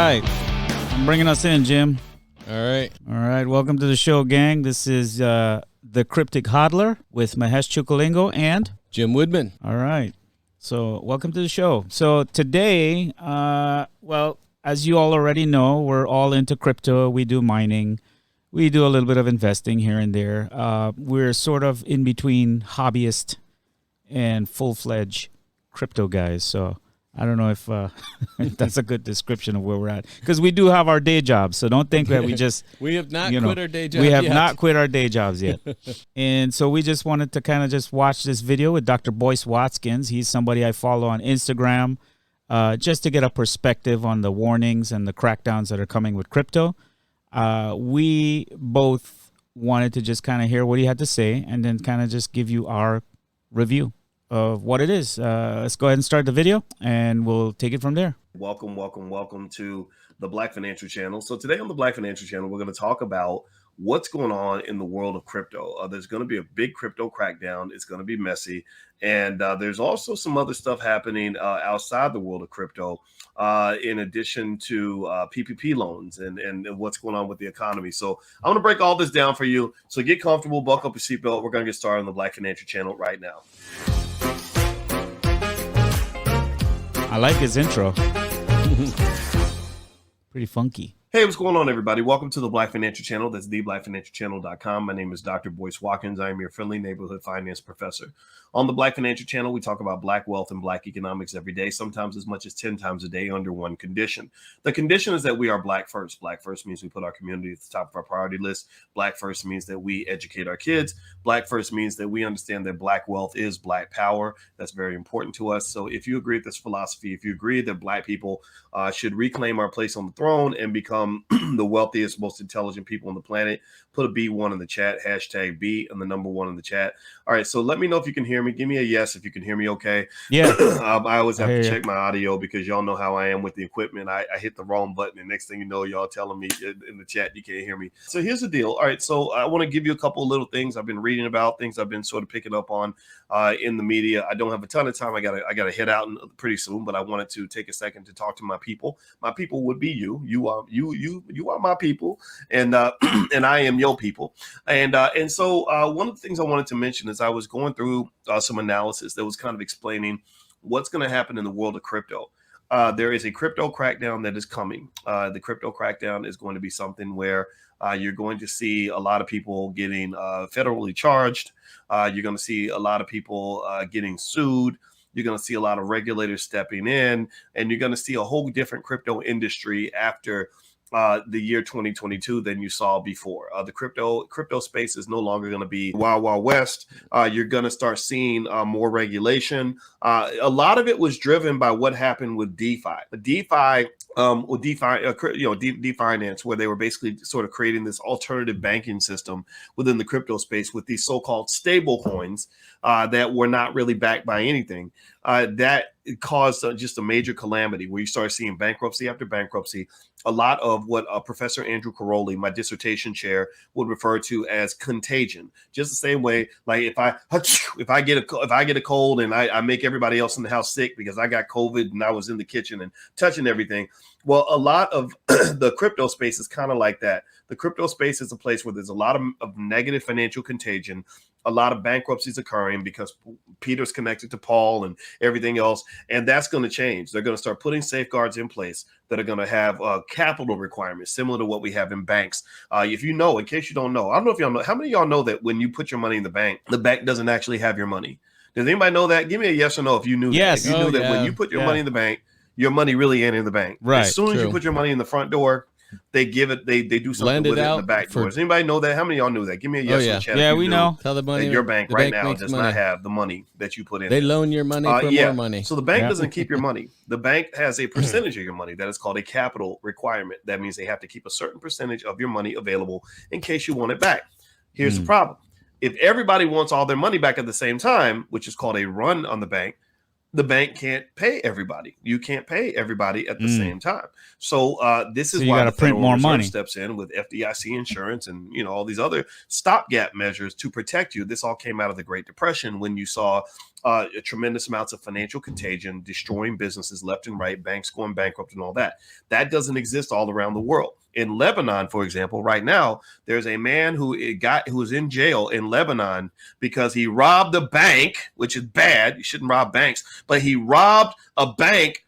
right. I'm bringing us in, Jim. All right. All right. Welcome to the show, gang. This is the Cryptic Hodler with Mahesh Chookolingo and Jim Woodman. All right. So welcome to the show. So today, well, as you all already know, we're all into crypto. We do mining. We do a little bit of investing here and there. We're sort of in between hobbyist and full-fledged crypto guys. So I don't know if that's a good description of where we're at, because we do have our day jobs. So don't think that we just we have not quit our day jobs. We have not quit our day jobs yet. And so we just wanted to kind of just watch this video with Dr. Boyce Watkins. He's somebody I follow on Instagram, just to get a perspective on the warnings and the crackdowns that are coming with crypto. We both wanted to just kind of hear what he had to say and then kind of just give you our review of what it is. Let's go ahead and start the video and we'll take it from there. Welcome to the Black Financial Channel. So today on the Black Financial Channel, we're going to talk about what's going on in the world of crypto. There's going to be a big crypto crackdown. It's going to be messy. And there's also some other stuff happening outside the world of crypto, in addition to PPP loans and what's going on with the economy. So I'm going to break all this down for you. So get comfortable, buckle up your seatbelt. We're going to get started on the Black Financial Channel right now. I like his intro. Pretty funky. Hey, what's going on, everybody? Welcome to the Black Financial Channel. That's theblackfinancialchannel.com. My name is Dr. Boyce Watkins. I am your friendly neighborhood finance professor. On the Black Financial Channel, we talk about Black wealth and Black economics every day, sometimes as much as 10 times a day under one condition. The condition is that we are Black first. Black first means we put our community at the top of our priority list. Black first means that we educate our kids. Black first means that we understand that Black wealth is Black power. That's very important to us. So if you agree with this philosophy, if you agree that Black people should reclaim our place on the throne and become the wealthiest, most intelligent people on the planet, put a B1 in the chat, hashtag B and the number 1 in the chat. All right, so let me know if you can hear me. Give me a yes if you can hear me okay. Yeah. I always have to check my audio because y'all know how I am with the equipment. I hit the wrong button, and next thing you know, y'all telling me in the chat you can't hear me. So here's the deal. All right, so I want to give you a couple of little things I've been reading about, things I've been sort of picking up on in the media. I don't have a ton of time. I gotta head out pretty soon, but I wanted to take a second to talk to my people. My people would be you. You are my people, and and I am your people. And so one of the things I wanted to mention is I was going through some analysis that was kind of explaining what's going to happen in the world of crypto. There is a crypto crackdown that is coming. The crypto crackdown is going to be something where you're going to see a lot of people getting federally charged. You're going to see a lot of people getting sued. You're going to see a lot of regulators stepping in, and you're going to see a whole different crypto industry after the year 2022 than you saw before. The crypto space is no longer going to be wild west. You're going to start seeing more regulation. A lot of it was driven by what happened with DeFi, Finance, where they were basically sort of creating this alternative banking system within the crypto space with these so-called stable coins that were not really backed by anything. That caused just a major calamity where you start seeing bankruptcy after bankruptcy. A lot of what Professor Andrew Caroli, my dissertation chair, would refer to as contagion. Just the same way, like if I get a cold and I make everybody else in the house sick because I got COVID and I was in the kitchen and touching everything. Well, a lot of the crypto space is kind of like that. The crypto space is a place where there's a lot of negative financial contagion, a lot of bankruptcies occurring because Peter's connected to Paul and everything else. And that's going to change. They're going to start putting safeguards in place that are going to have capital requirements similar to what we have in banks. If you know, in case you don't know, I don't know if y'all know, how many of y'all know that when you put your money in the bank doesn't actually have your money? Does anybody know that? Give me a yes or no if you knew yes. that. If you knew that when you put your money in the bank, your money really ain't in the bank. Right. As soon as you put your money in the front door, they give it, they do something with it in the back door. Does anybody know that? How many of y'all know that? Give me a yes in the chat. Yeah, we know. Tell the money your bank right now does not have the money that you put in. They loan your money for more money. So the bank doesn't keep your money. The bank has a percentage of your money that is called a capital requirement. That means they have to keep a certain percentage of your money available in case you want it back. Here's the problem. If everybody wants all their money back at the same time, which is called a run on the bank, the bank can't pay everybody. You can't pay everybody at the same time. So this is why the Federal Reserve steps in with FDIC insurance and, you know, all these other stopgap measures to protect you. This all came out of the Great Depression when you saw tremendous amounts of financial contagion, destroying businesses left and right, banks going bankrupt and all that. That doesn't exist all around the world. In Lebanon, for example, right now, there's a man who was in jail in Lebanon because he robbed a bank, which is bad. You shouldn't rob banks, but he robbed a bank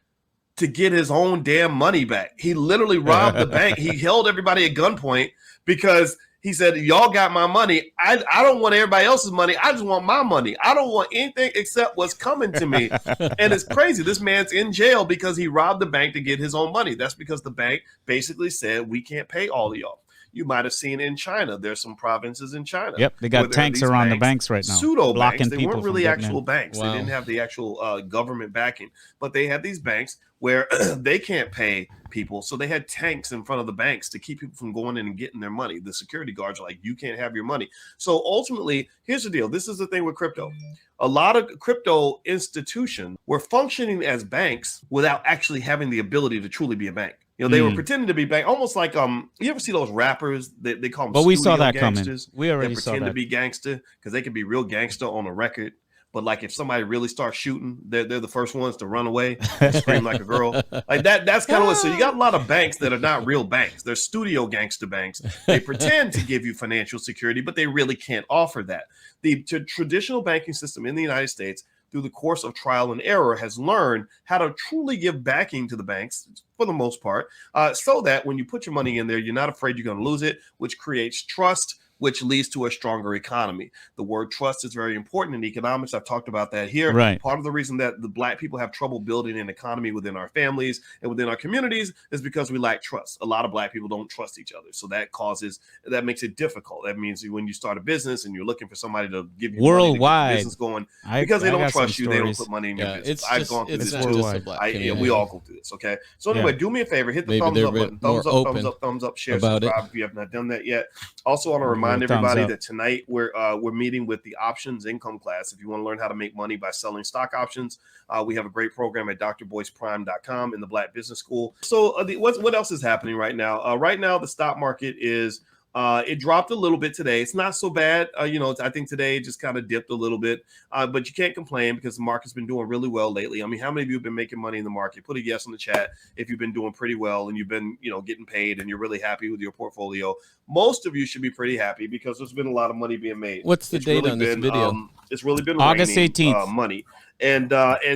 to get his own damn money back. He literally robbed the bank. He held everybody at gunpoint because he said, y'all got my money. I don't want everybody else's money. I just want my money. I don't want anything except what's coming to me. And it's crazy. This man's in jail because he robbed the bank to get his own money. That's because the bank basically said, we can't pay all of y'all. You might have seen in China, there's some provinces in China. Yep, they got tanks around the banks right now. Pseudo banks. They weren't really actual banks. Wow. They didn't have the actual government backing, but they had these banks where they can't pay people. So they had tanks in front of the banks to keep people from going in and getting their money. The security guards are like, you can't have your money. So ultimately, here's the deal. This is the thing with crypto. A lot of crypto institutions were functioning as banks without actually having the ability to truly be a bank. You know, they were pretending to be bank, almost like you ever see those rappers? They call them. But we saw that gangsters. coming. We already saw that. Pretend to be gangster because they can be real gangster on a record. But like if somebody really starts shooting, they're the first ones to run away, scream like a girl. Like that. That's kind of what. So you got a lot of banks that are not real banks. They're studio gangster banks. They pretend to give you financial security, but they really can't offer that. The traditional banking system in the United States, through the course of trial and error, has learned how to truly give backing to the banks for the most part, so that when you put your money in there, you're not afraid you're going to lose it, which creates trust, which leads to a stronger economy. The word trust is very important in economics. I've talked about that here. Right. Part of the reason that the Black people have trouble building an economy within our families and within our communities is because we lack trust. A lot of Black people don't trust each other. So that makes it difficult. That means when you start a business and you're looking for somebody to give you worldwide money to get business going, because they don't trust you, they don't put money in your business. I've gone through this too. We all go through this. Okay. So anyway, do me a favor, hit the thumbs up button. Thumbs up, share, subscribe if you have not done that yet. Also, I want to remind everybody that tonight we're meeting with the options income class. If you want to learn how to make money by selling stock options, we have a great program at drboyceprime.com in the Black Business School. So what else is happening right now? Right now, the stock market is it dropped a little bit today. It's not so bad. I think today it just kind of dipped a little bit, but you can't complain because the market's been doing really well lately. I mean, how many of you have been making money in the market? Put a yes in the chat if you've been doing pretty well and you've been, getting paid and you're really happy with your portfolio. Most of you should be pretty happy because there's been a lot of money being made. What's the date on this video? It's really been August 18th. Money. And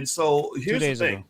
so here's the thing.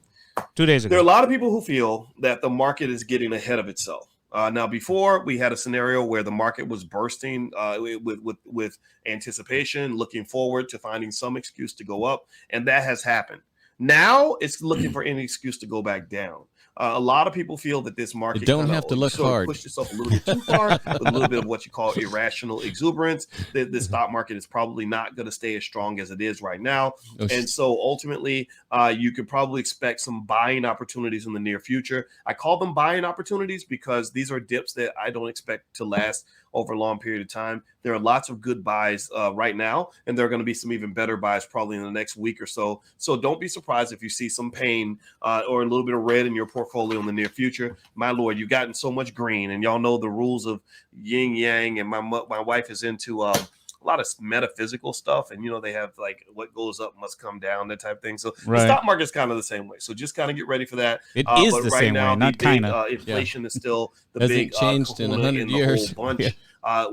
2 days ago. There are a lot of people who feel that the market is getting ahead of itself. Now, before we had a scenario where the market was bursting with anticipation, looking forward to finding some excuse to go up, and that has happened. Now it's looking for any excuse to go back down. A lot of people feel that this market don't have to look hard. Pushed itself a little bit too far, with a little bit of what you call irrational exuberance. That the stock market is probably not going to stay as strong as it is right now, and so ultimately, you could probably expect some buying opportunities in the near future. I call them buying opportunities because these are dips that I don't expect to last over a long period of time. There are lots of good buys right now, and there are going to be some even better buys probably in the next week or so. So don't be surprised if you see some pain or a little bit of red in your portfolio in the near future. My Lord, you've gotten so much green, and y'all know the rules of yin yang, and my wife is into a lot of metaphysical stuff, and they have like what goes up must come down, that type of thing. So the stock market is kind of the same way. So just kind of get ready for that. It is but the right same now, way, not kind of. Inflation is still the Hasn't big changed in 100 years. The whole bunch.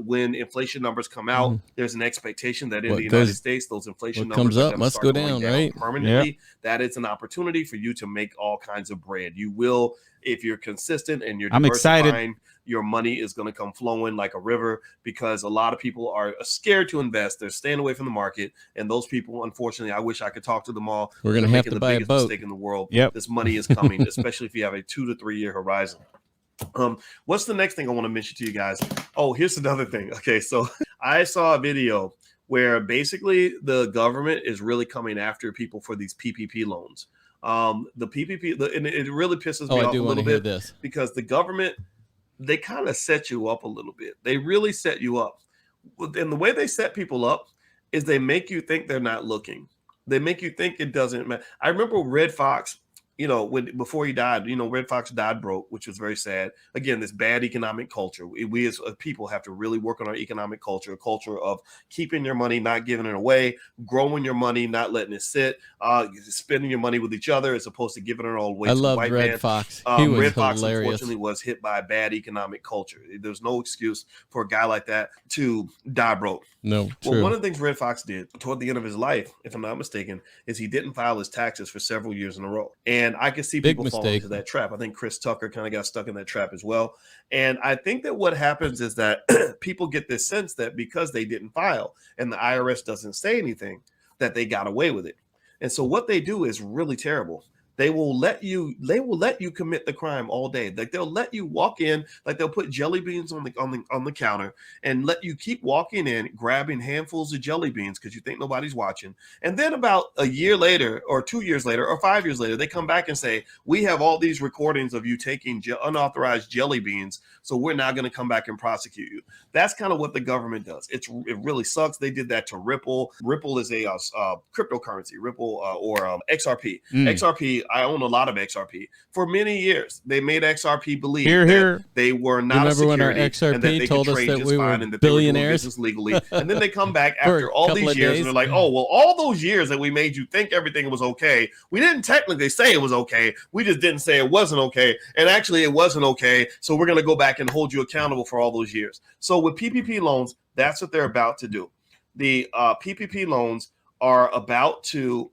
When inflation numbers come out, there's an expectation that in the United States, those inflation numbers comes up must go down, right? Permanently. Yep. That is an opportunity for you to make all kinds of bread. You will, if you're consistent and you're diversifying, your money is going to come flowing like a river because a lot of people are scared to invest. They're staying away from the market. And those people, unfortunately, I wish I could talk to them all. We're going to have to buy a boat. Mistake in the world. Yep. This money is coming, especially if you have a 2 to 3 year horizon. What's the next thing I want to mention to you guys? Oh, here's another thing. Okay, so I saw a video where basically the government is really coming after people for these PPP loans. The PPP, and it really pisses me off a little bit because the government, they kind of set you up a little bit. They really set you up. And the way they set people up is they make you think they're not looking. They make you think it doesn't matter. I remember Red Fox, before he died, Red Fox died broke, which was very sad. Again, this bad economic culture. We as people have to really work on our economic culture, a culture of keeping your money, not giving it away, growing your money, not letting it sit, spending your money with each other as opposed to giving it all away. I to love white Red man. Fox. He was Red Fox, hilarious. unfortunately, was hit by a bad economic culture. There's no excuse for a guy like that to die broke. No, true. Well, one of the things Red Fox did toward the end of his life, if I'm not mistaken, is he didn't file his taxes for several years in a row. And I can see people fall into that trap. I think Chris Tucker kind of got stuck in that trap as well. And I think that what happens is that people get this sense that because they didn't file and the IRS doesn't say anything, that they got away with it. And so what they do is really terrible. They will let you commit the crime all day. Like they'll let you walk in, like they'll put jelly beans on the counter and let you keep walking in, grabbing handfuls of jelly beans because you think nobody's watching. And then about a year later or 2 years later or 5 years later, they come back and say, we have all these recordings of you taking unauthorized jelly beans. So we're now going to come back and prosecute you. That's kind of what the government does. It really sucks. They did that to Ripple. Ripple is a cryptocurrency, Ripple or XRP. XRP, I own a lot of XRP. For many years, they made XRP believe that they were not a security and that they could trade just fine and that they were doing business legally. And then they come back after all these years and they're like, oh, well, all those years that we made you think everything was okay, we didn't technically say it was okay. We just didn't say it wasn't okay. And actually, it wasn't okay. So we're going to go back and hold you accountable for all those years. So with PPP loans, that's what they're about to do. The PPP loans are about to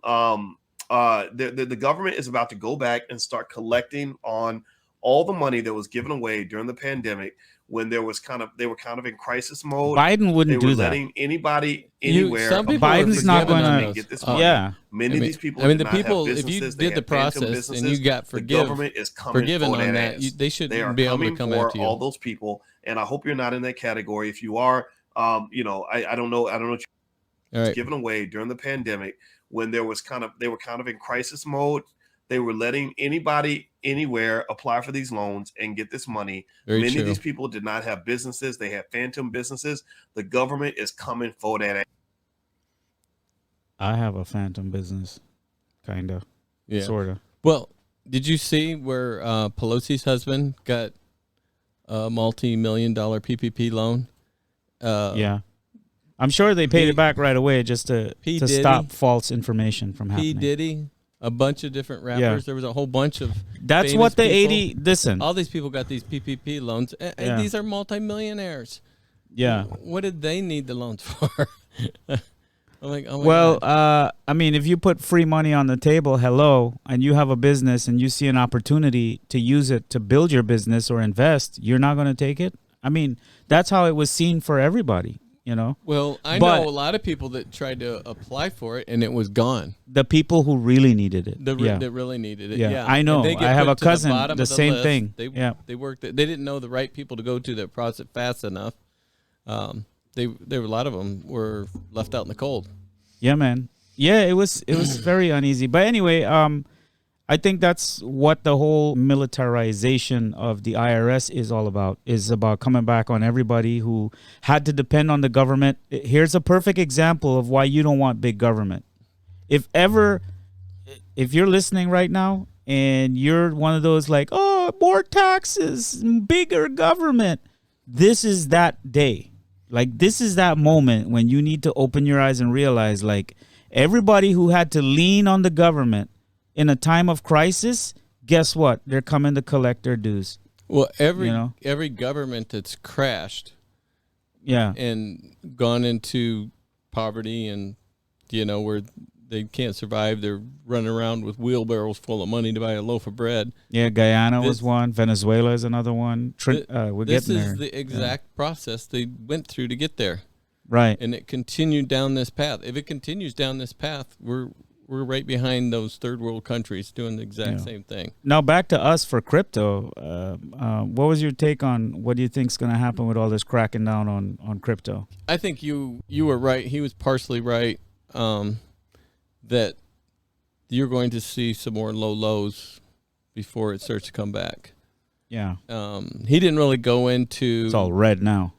the government is about to go back and start collecting on all the money that was given away during the pandemic when they were kind of in crisis mode. Biden wouldn't do that. Letting anybody anywhere. Biden's not going to get this money. Yeah. Many of these people. I mean, the people. If you did the process and you got forgiven on that, they shouldn't be able to come after you. All those people, and I hope you're not in that category. If you are, I don't know. I don't know. What given away during the pandemic when they were kind of in crisis mode. They were letting anybody anywhere apply for these loans and get this money. Many of these people did not have businesses. They had phantom businesses. The government is coming for that. I have a phantom business, kind of, sort of. Well, did you see where Pelosi's husband got a multi-million-dollar PPP loan? Yeah. I'm sure they paid it back right away just to stop false information from happening. P. Diddy, a bunch of different rappers. Yeah. There was a whole bunch of That's what the people. 80 listen. All these people got these PPP loans, and these are multimillionaires. Yeah. What did they need the loans for? I'm like, oh my God. I mean, if you put free money on the table, and you have a business and you see an opportunity to use it to build your business or invest, you're not going to take it? I mean, that's how it was seen for everybody. Well, I know a lot of people that tried to apply for it and it was gone. The people who really needed it. That really needed it. Yeah. I know. I have a cousin, the same thing. They worked. They didn't know the right people to go to that process fast enough. There were a lot of them were left out in the cold. Yeah, man. Yeah, it was very uneasy. But anyway, I think that's what the whole militarization of the IRS is all about, is about coming back on everybody who had to depend on the government. Here's a perfect example of why you don't want big government. If you're listening right now and you're one of those like, oh, more taxes, bigger government, this is that day. Like, this is that moment when you need to open your eyes and realize, like, everybody who had to lean on the government in a time of crisis, guess what? They're coming to collect their dues. Well, every government that's crashed, and gone into poverty and where they can't survive, they're running around with wheelbarrows full of money to buy a loaf of bread. Yeah, Guyana was one. Venezuela is another one. We're getting there. This is the exact process they went through to get there. Right. And it continued down this path. If it continues down this path, we're right behind those third world countries doing the exact same thing. Now back to us for crypto. What was your take on what do you think is going to happen with all this cracking down on crypto? I think you were right. He was partially right that you're going to see some more low lows before it starts to come back. Yeah. He didn't really go into. It's all red now.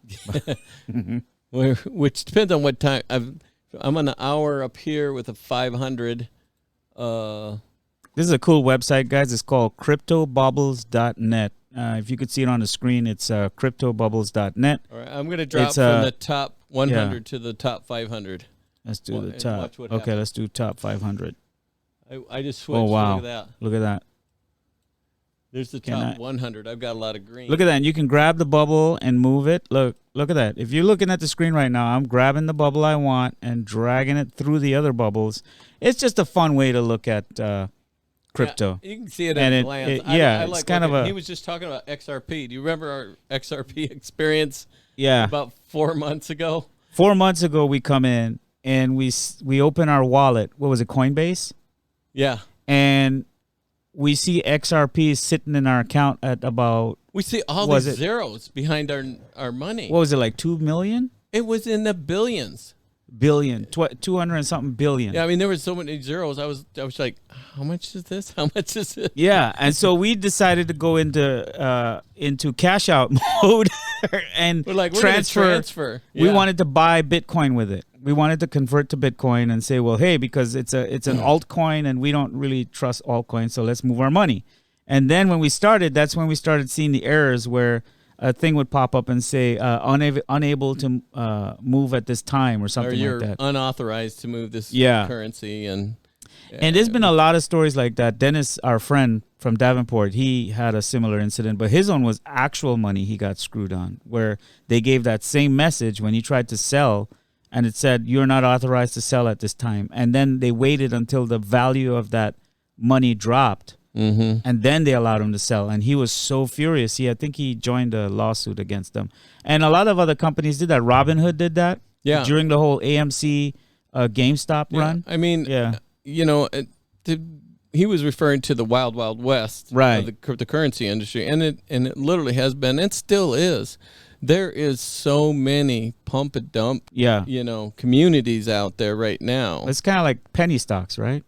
Which depends on what time. I'm an hour up here with a 500. This is a cool website, guys. It's called cryptobubbles.net. If you could see it on the screen, it's cryptobubbles.net. All right, I'm going to drop from the top 100 to the top 500. Let's do the top. Okay, let's do top 500. I just switched. Oh, wow. Look at that. Look at that. There's the top 100. I've got a lot of green. Look at that. And you can grab the bubble and move it. Look at that. If you're looking at the screen right now, I'm grabbing the bubble I want and dragging it through the other bubbles. It's just a fun way to look at crypto. Yeah, you can see it at a glance. It's kind of a... He was just talking about XRP. Do you remember our XRP experience? Yeah. About 4 months ago? 4 months ago, we come in and we open our wallet. What was it, Coinbase? Yeah. And we see XRP sitting in our account at about... We see all these zeros behind our money. What was it, like 2 million? It was in the billions. 200 and something billion. Yeah, I mean, there was so many zeros. I was like, how much is this? How much is it? Yeah, and so we decided to go into cash out mode and we're like, transfer. Yeah. We wanted to buy Bitcoin with it. We wanted to convert to Bitcoin and say, well, hey, because it's an altcoin and we don't really trust altcoins, so let's move our money. And then when we started, that's when we started seeing the errors where a thing would pop up and say unable to move at this time or something like that. Unauthorized to move this currency. And there's been a lot of stories like that. Dennis, our friend from Davenport, he had a similar incident, but his own was actual money he got screwed on, where they gave that same message when he tried to sell, and it said, you're not authorized to sell at this time. And then they waited until the value of that money dropped. Mm-hmm. And then they allowed him to sell. And he was so furious. I think he joined a lawsuit against them. And a lot of other companies did that. Robinhood did that during the whole AMC GameStop run. I mean, you know, he was referring to the wild, wild west of the cryptocurrency industry. And it literally has been, and still is. There is so many pump and dump, you know, communities out there right now. It's kind of like penny stocks, right?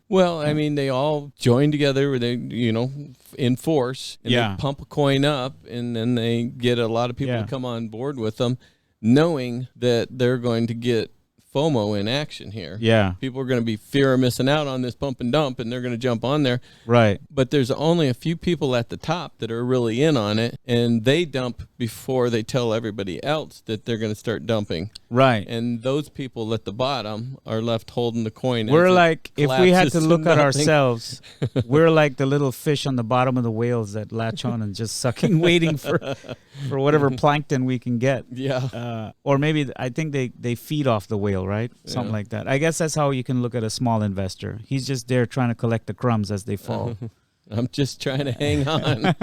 Well, I mean, they all join together where they, you know, in force, and they pump a coin up, and then they get a lot of people to come on board with them, knowing that they're going to get FOMO in action here. Yeah. People are going to be fear of missing out on this pump and dump, and they're going to jump on there. Right. But there's only a few people at the top that are really in on it, and they dump before they tell everybody else that they're going to start dumping. Right. And those people at the bottom are left holding the coin. We're like, if we had to look at ourselves, we're like the little fish on the bottom of the whales that latch on and just sucking, waiting for whatever plankton we can get. Yeah. Or maybe I think they feed off the whale, right? Something like that. I guess that's how you can look at a small investor. He's just there trying to collect the crumbs as they fall. I'm just trying to hang on.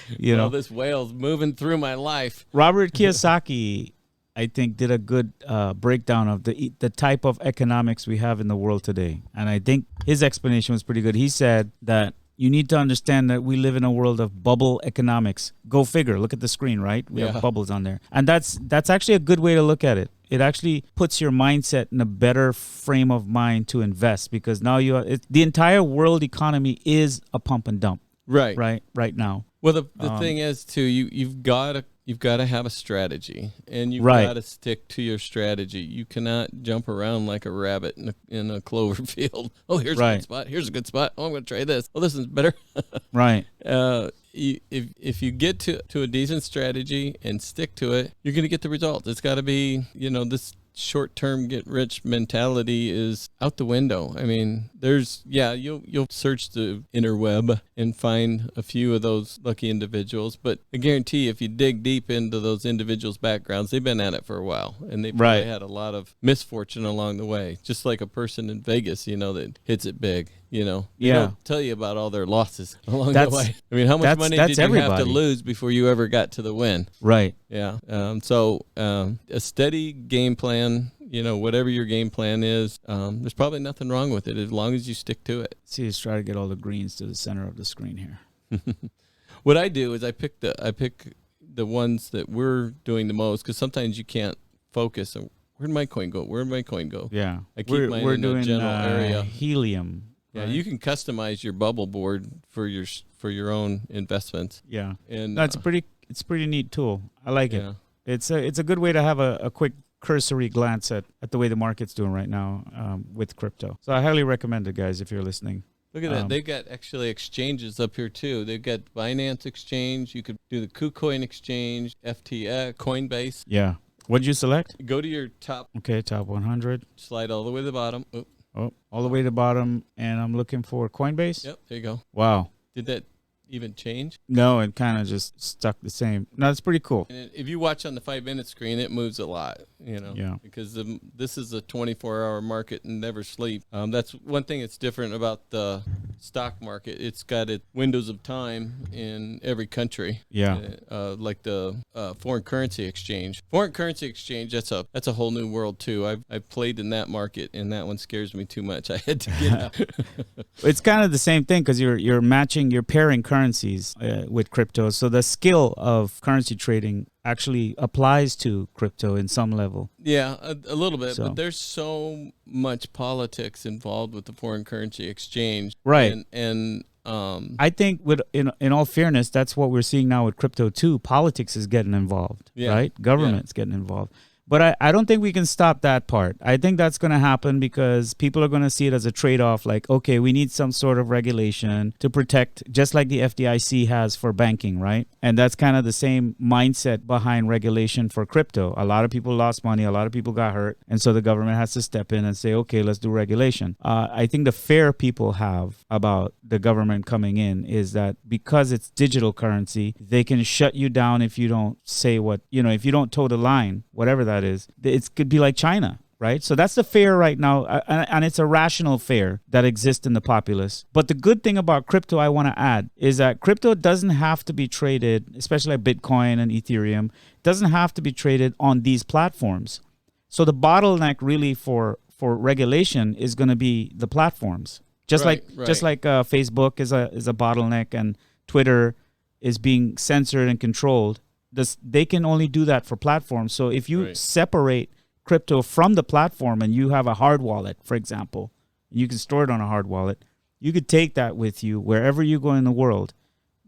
You know, this whale's moving through my life. Robert Kiyosaki, I think, did a good breakdown of the type of economics we have in the world today. And I think his explanation was pretty good. He said that you need to understand that we live in a world of bubble economics. Go figure. Look at the screen, right? We have bubbles on there. And that's actually a good way to look at it. It actually puts your mindset in a better frame of mind to invest, because now the entire world economy is a pump and dump. Right now. Well, the thing is too, you've got to have a strategy, and you've got to stick to your strategy. You cannot jump around like a rabbit in a clover field. Oh, here's a good spot. Here's a good spot. Oh, I'm going to try this. Oh, this is better. Right. If you get to a decent strategy and stick to it, you're going to get the results. It's got to be, you know, this short-term get-rich mentality is out the window. I mean, you'll search the interweb and find a few of those lucky individuals, but I guarantee if you dig deep into those individuals' backgrounds, they've been at it for a while, and they've probably had a lot of misfortune along the way, just like a person in Vegas, you know, that hits it big. You know, they don't tell you about all their losses along the way. I mean, how much money did you have to lose before you ever got to the win? Right. Yeah. So a steady game plan, you know, whatever your game plan is, there's probably nothing wrong with it as long as you stick to it. See, let's try to get all the greens to the center of the screen here. What I do is I pick the ones that we're doing the most, because sometimes you can't focus. Where'd my coin go? Where'd my coin go? Yeah. I keep mine in a general area. Helium. Yeah, you can customize your bubble board for your own investments. Yeah, and that's it's a pretty neat tool. I like it. It's a good way to have a quick cursory glance at the way the market's doing right now with crypto. So I highly recommend it, guys, if you're listening. Look at that. They've got actually exchanges up here, too. They've got Binance Exchange. You could do the KuCoin Exchange, FTX, Coinbase. Yeah. What did you select? Go to your top. Okay, top 100. Slide all the way to the bottom. Oh, all the way to the bottom. And I'm looking for Coinbase. Yep, there you go. Wow. Did that even change? No, it kind of just stuck the same. No, it's pretty cool. And if you watch on the 5-minute screen, it moves a lot, because this is a 24-hour market and never sleep. That's one thing that's different about the stock market. It's got its windows of time in every country. Yeah. Like the foreign currency exchange. Foreign currency exchange, that's a whole new world too. I've played in that market, and that one scares me too much. I had to get out. It's kind of the same thing because you're pairing currencies with crypto. So the skill of currency trading actually applies to crypto in some level. Yeah, a little bit, but there's so much politics involved with the foreign currency exchange. Right. And I think in all fairness, that's what we're seeing now with crypto too. Politics is getting involved, right? Government's getting involved. But I don't think we can stop that part. I think that's going to happen because people are going to see it as a trade-off. Like, okay, we need some sort of regulation to protect, just like the FDIC has for banking, right? And that's kind of the same mindset behind regulation for crypto. A lot of people lost money. A lot of people got hurt. And so the government has to step in and say, okay, let's do regulation. I think the fear people have about the government coming in is that because it's digital currency, they can shut you down if you don't say if you don't toe the line, whatever that is. It could be like China, right? So that's the fear right now, and it's a rational fear that exists in the populace. But the good thing about crypto, I want to add, is that crypto doesn't have to be traded, especially like Bitcoin and Ethereum, doesn't have to be traded on these platforms. So the bottleneck really for regulation is going to be the platforms. Just like Facebook is a bottleneck, and Twitter is being censored and controlled. They can only do that for platforms. So if you separate crypto from the platform and you have a hard wallet, for example, you can store it on a hard wallet, you could take that with you wherever you go in the world.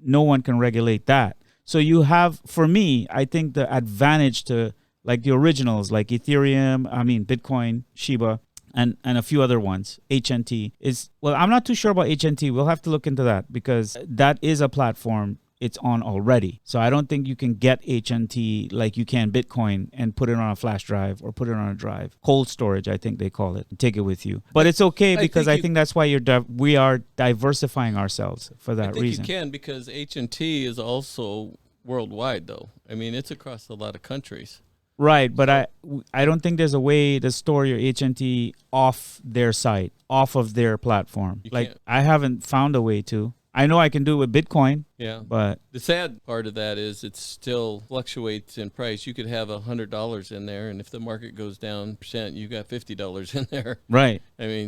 No one can regulate that. So you have, for me, I think the advantage to like the originals like Ethereum, Bitcoin, Shiba, and a few other ones, HNT is, well, I'm not too sure about HNT. We'll have to look into that because that is a platform it's on already. So I don't think you can get HNT like you can Bitcoin and put it on a flash drive or put it on a drive. Cold storage, I think they call it. Take it with you. But it's okay because I think that's why we are diversifying ourselves for that reason. You can because HNT is also worldwide though. It's across a lot of countries. Right, but I don't think there's a way to store your HNT off their site, off of their platform. I haven't found a way to. I know I can do it with Bitcoin. Yeah. But the sad part of that is it still fluctuates in price. You could have $100 in there, and if the market goes down %, you got $50 in there. Right.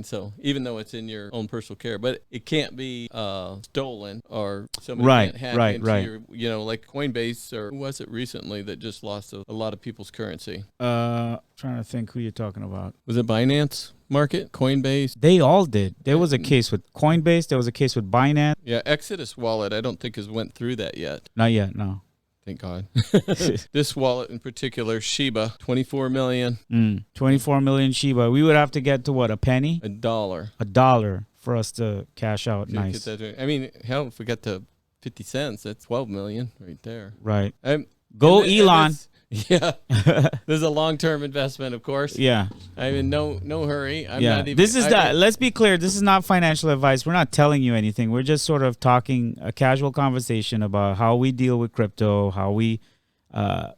So even though it's in your own personal care, but it can't be stolen or somebody can't hack into your, like Coinbase, or who was it recently that just lost a lot of people's currency? Trying to think who you're talking about. Was it Binance Market? Coinbase? They all did. There was a case with Coinbase. There was a case with Binance. Yeah, Exodus Wallet, I don't think has went through that yet. Not yet, no. Thank God. This wallet in particular, Shiba, 24 million. 24 million Shiba. We would have to get to what, a penny? $1. $1 for us to cash out. Nice. Hell, if we got to 50 cents, that's 12 million right there. Right. Go Elon. Yeah. This is a long-term investment, of course. Yeah. No hurry. I'm not even, let's be clear. This is not financial advice. We're not telling you anything. We're just sort of talking a casual conversation about how we deal with crypto, how we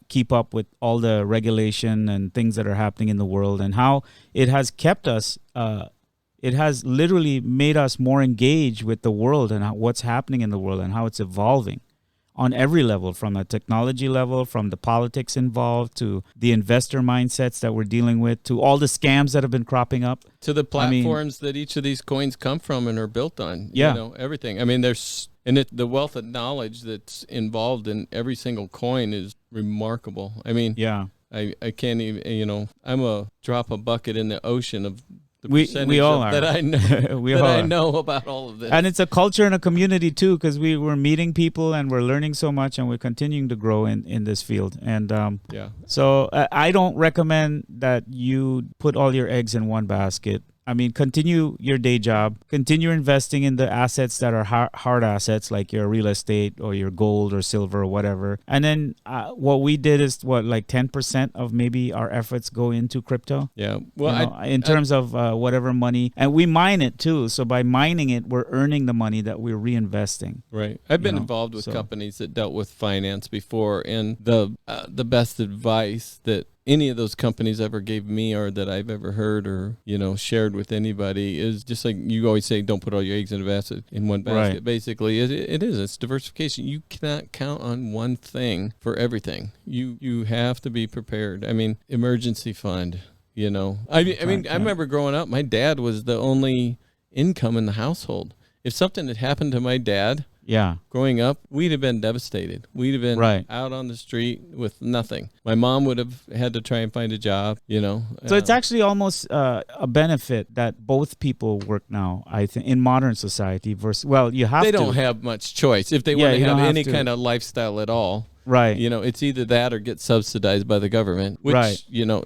keep up with all the regulation and things that are happening in the world, and how it has kept us, it has literally made us more engaged with the world and what's happening in the world and how it's evolving. On every level, from a technology level, from the politics involved, to the investor mindsets that we're dealing with, to all the scams that have been cropping up. To the platforms that each of these coins come from and are built on. Yeah. Everything. The wealth of knowledge that's involved in every single coin is remarkable. Yeah. I can't even, I'm a drop a bucket in the ocean of we all are. That I know I know about all of this. And it's a culture and a community too, because we're meeting people and we're learning so much, and we're continuing to grow in this field. And so I don't recommend that you put all your eggs in one basket. I mean, continue your day job, continue investing in the assets that are hard assets, like your real estate or your gold or silver or whatever. And then what we did is like 10% of maybe our efforts go into crypto. Yeah. Well, in terms of whatever money, and we mine it too. So by mining it, we're earning the money that we're reinvesting. Right. I've been involved with companies that dealt with finance before, and the best advice that any of those companies ever gave me, or that I've ever heard or shared with anybody, is just like you always say, don't put all your eggs in one basket. Right. Basically, it's diversification. You cannot count on one thing for everything. You have to be prepared. I mean, emergency fund. I remember growing up, my dad was the only income in the household. If something had happened to my dad, growing up, we'd have been devastated. We'd have been out on the street with nothing. My mom would have had to try and find a job, So it's actually almost a benefit that both people work now, I think, in modern society versus, they don't have much choice if they want to have any kind of lifestyle at all. Right. It's either that or get subsidized by the government, which,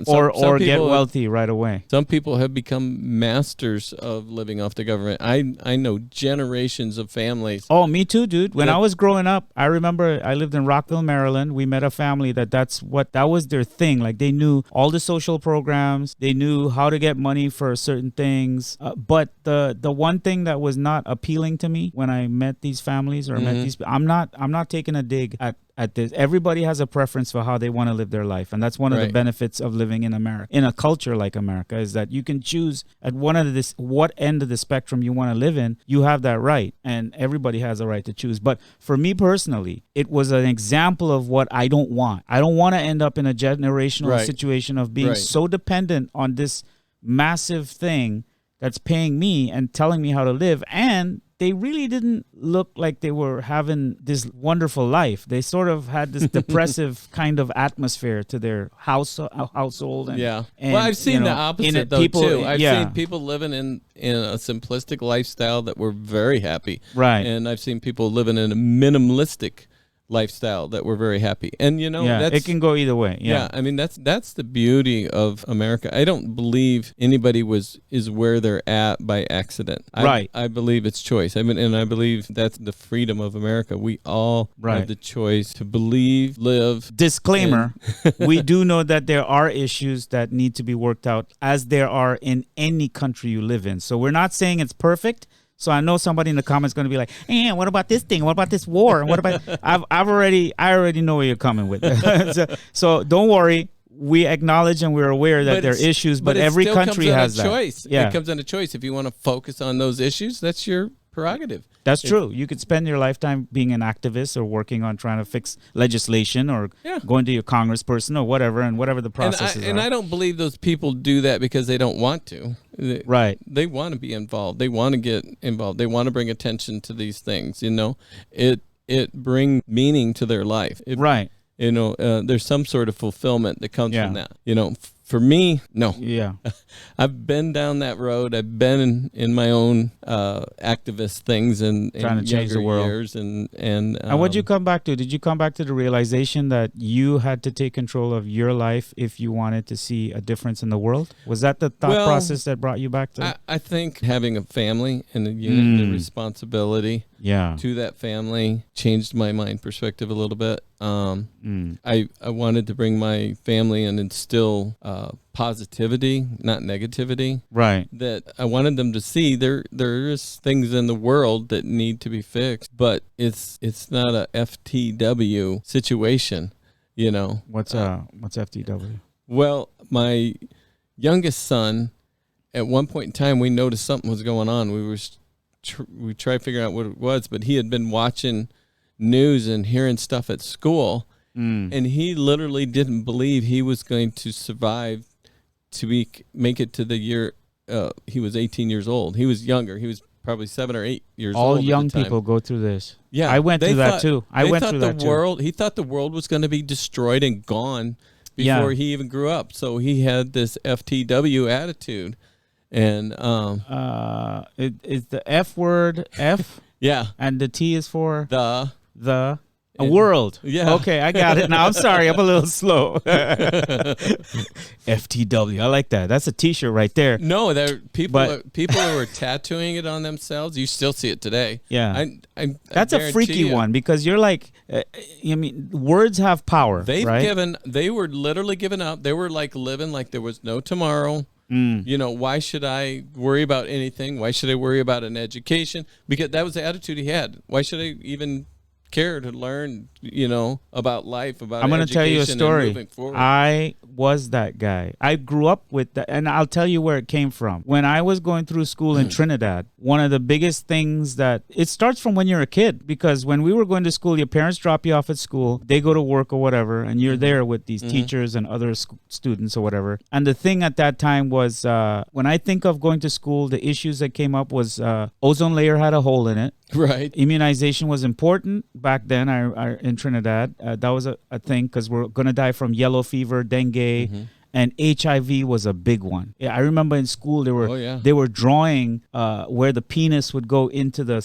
or get wealthy right away. Some people have become masters of living off the government. I know generations of families. Oh, me too, dude. When I was growing up, I remember I lived in Rockville, Maryland. We met a family that was their thing. Like, they knew all the social programs. They knew how to get money for certain things. But the one thing that was not appealing to me when I met these families or met these, I'm not taking a dig at this. Everybody has a preference for how they want to live their life, and that's one of the benefits of living in America, in a culture like America, is that you can choose at what end of the spectrum you want to live in. You have that right, and everybody has a right to choose. But for me personally, it was an example of what I don't want. I don't want to end up in a generational situation of being so dependent on this massive thing that's paying me and telling me how to live. And they really didn't look like they were having this wonderful life. They sort of had this depressive kind of atmosphere to their household. And, well, I've seen the opposite too. I've seen people living in a simplistic lifestyle that were very happy. Right. And I've seen people living in a minimalistic lifestyle that we're very happy. And it can go either way. I mean, that's the beauty of America. I don't believe anybody is where they're at by accident. I believe it's choice. I mean, and I believe that's the freedom of America. We all have the choice to believe, live. Disclaimer, we do know that there are issues that need to be worked out, as there are in any country you live in. So we're not saying it's perfect. So I know somebody in the comments going to be like, what about this thing? What about this war? And what about I already know where you're coming with. so don't worry. We acknowledge and we're aware that there are issues, but every country has that. Choice. Yeah. It comes down to choice. If you want to focus on those issues, that's your prerogative. That's true. You could spend your lifetime being an activist or working on trying to fix legislation or going to your congressperson or whatever, and whatever the processes are. And I don't believe those people do that because they don't want to. They want to be involved. They want to get involved. They want to bring attention to these things. It brings meaning to their life. There's some sort of fulfillment that comes from that. For me, no. Yeah. I've been down that road. I've been in my own activist things and trying to change the world. Years and what did you come back to? Did you come back to the realization that you had to take control of your life if you wanted to see a difference in the world? Was that the thought process that brought you back to? I think having a family and a unit and responsibility to that family changed my mind perspective a little bit. I wanted to bring my family and instill positivity, not negativity. Right. That I wanted them to see there's things in the world that need to be fixed, but it's not a FTW situation, What's FTW? Well, my youngest son, at one point in time, we noticed something was going on. We tried figuring out what it was, but he had been watching news and hearing stuff at school, and he literally didn't believe he was going to survive to make it to the year he was 18 years old. He was younger. He was probably 7 or 8 years old. All young people go through this. Yeah, I went through that too. He thought the world was going to be destroyed and gone before he even grew up. So he had this FTW attitude. And it is the F word, F. Yeah. And the T is for the a world. Yeah. Okay, I got it now. I'm sorry, I'm a little slow. FTW. I like that. That's a T-shirt right there. No, there people who were tattooing it on themselves. You still see it today. Yeah. I That's a freaky one because you're like, I mean, words have power. They were literally giving up. They were like living like there was no tomorrow. You know, why should I worry about anything? Why should I worry about an education? Because that was the attitude he had. Why should I even care to learn, you know, about life, about I'm going to tell you a story. I was that guy. I grew up with that, and I'll tell you where it came from. When I was going through school in Trinidad, one of the biggest things that it starts from when you're a kid, because when we were going to school, your parents drop you off at school, they go to work or whatever, and you're there with these teachers and other students or whatever. And the thing at that time was, when I think of going to school, the issues that came up was ozone layer had a hole in it. Right. Immunization was important back then in Trinidad. That was a thing because we're going to die from yellow fever, dengue, and HIV was a big one. Yeah, I remember in school they were drawing where the penis would go into the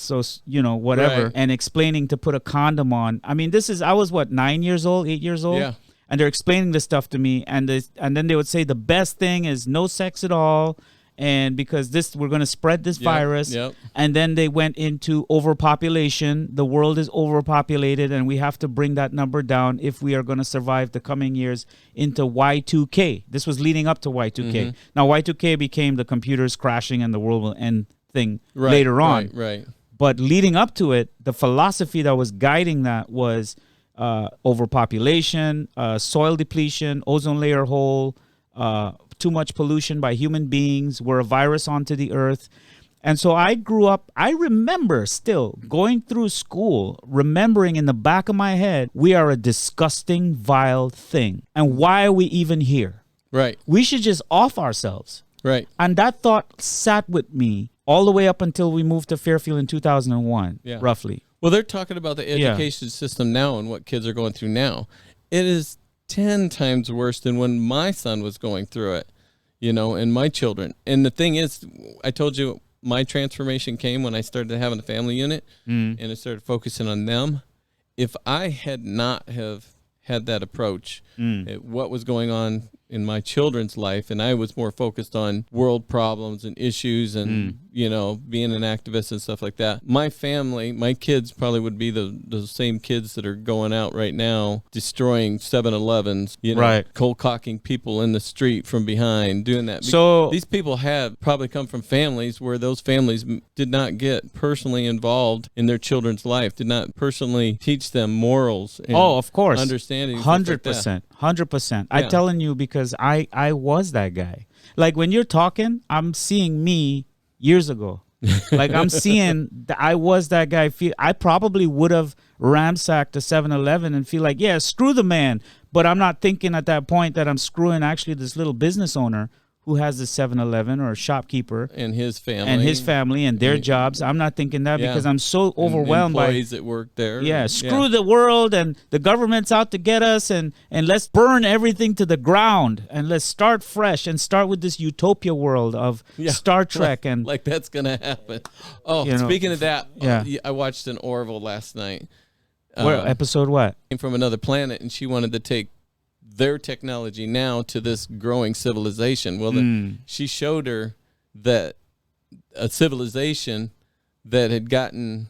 whatever, and explaining to put a condom on. I mean, I was 9 years old, 8 years old. Yeah. And they're explaining this stuff to me, and then they would say the best thing is no sex at all. And because we're going to spread this virus. Yep. And then they went into overpopulation. The world is overpopulated, and we have to bring that number down if we are going to survive the coming years into Y2K. This was leading up to Y2K. Now, Y2K became the computers crashing and the world will end thing later on. Right. But leading up to it, the philosophy that was guiding that was overpopulation, soil depletion, ozone layer hole, too much pollution by human beings. We're a virus onto the earth. And so I grew up, I remember still going through school, remembering in the back of my head, we are a disgusting, vile thing. And why are we even here? Right. We should just off ourselves. Right. And that thought sat with me all the way up until we moved to Fairfield in 2001, roughly. Well, they're talking about the education system now and what kids are going through now. It is 10 times worse than when my son was going through it, you know, and my children. And the thing is, I told you my transformation came when I started having a family unit and I started focusing on them. If I had not have had that approach at what was going on in my children's life, and I was more focused on world problems and issues and, you know, being an activist and stuff like that, my family, my kids probably would be the same kids that are going out right now, destroying 7-Elevens, you know, cold cocking people in the street from behind, doing that. So these people have probably come from families where those families did not get personally involved in their children's life, did not personally teach them morals and of course, understanding. 100%. 100%. I'm telling you because I was that guy. Like when you're talking, I'm seeing me years ago. Like I'm seeing that I was that guy. I probably would have ransacked a 7-Eleven and feel like, yeah, screw the man. But I'm not thinking at that point that I'm screwing actually this little business owner who has the 7-Eleven or a shopkeeper and his family and their jobs. I'm not thinking that because I'm so overwhelmed by employees that work there. Yeah, screw the world and the government's out to get us and let's burn everything to the ground and let's start fresh and start with this utopia world of Star Trek and like that's gonna happen. Oh, speaking of that, I watched an Orville last night. Where episode what? Came from another planet, and she wanted to take their technology now to this growing civilization. Well, she showed her that a civilization that had gotten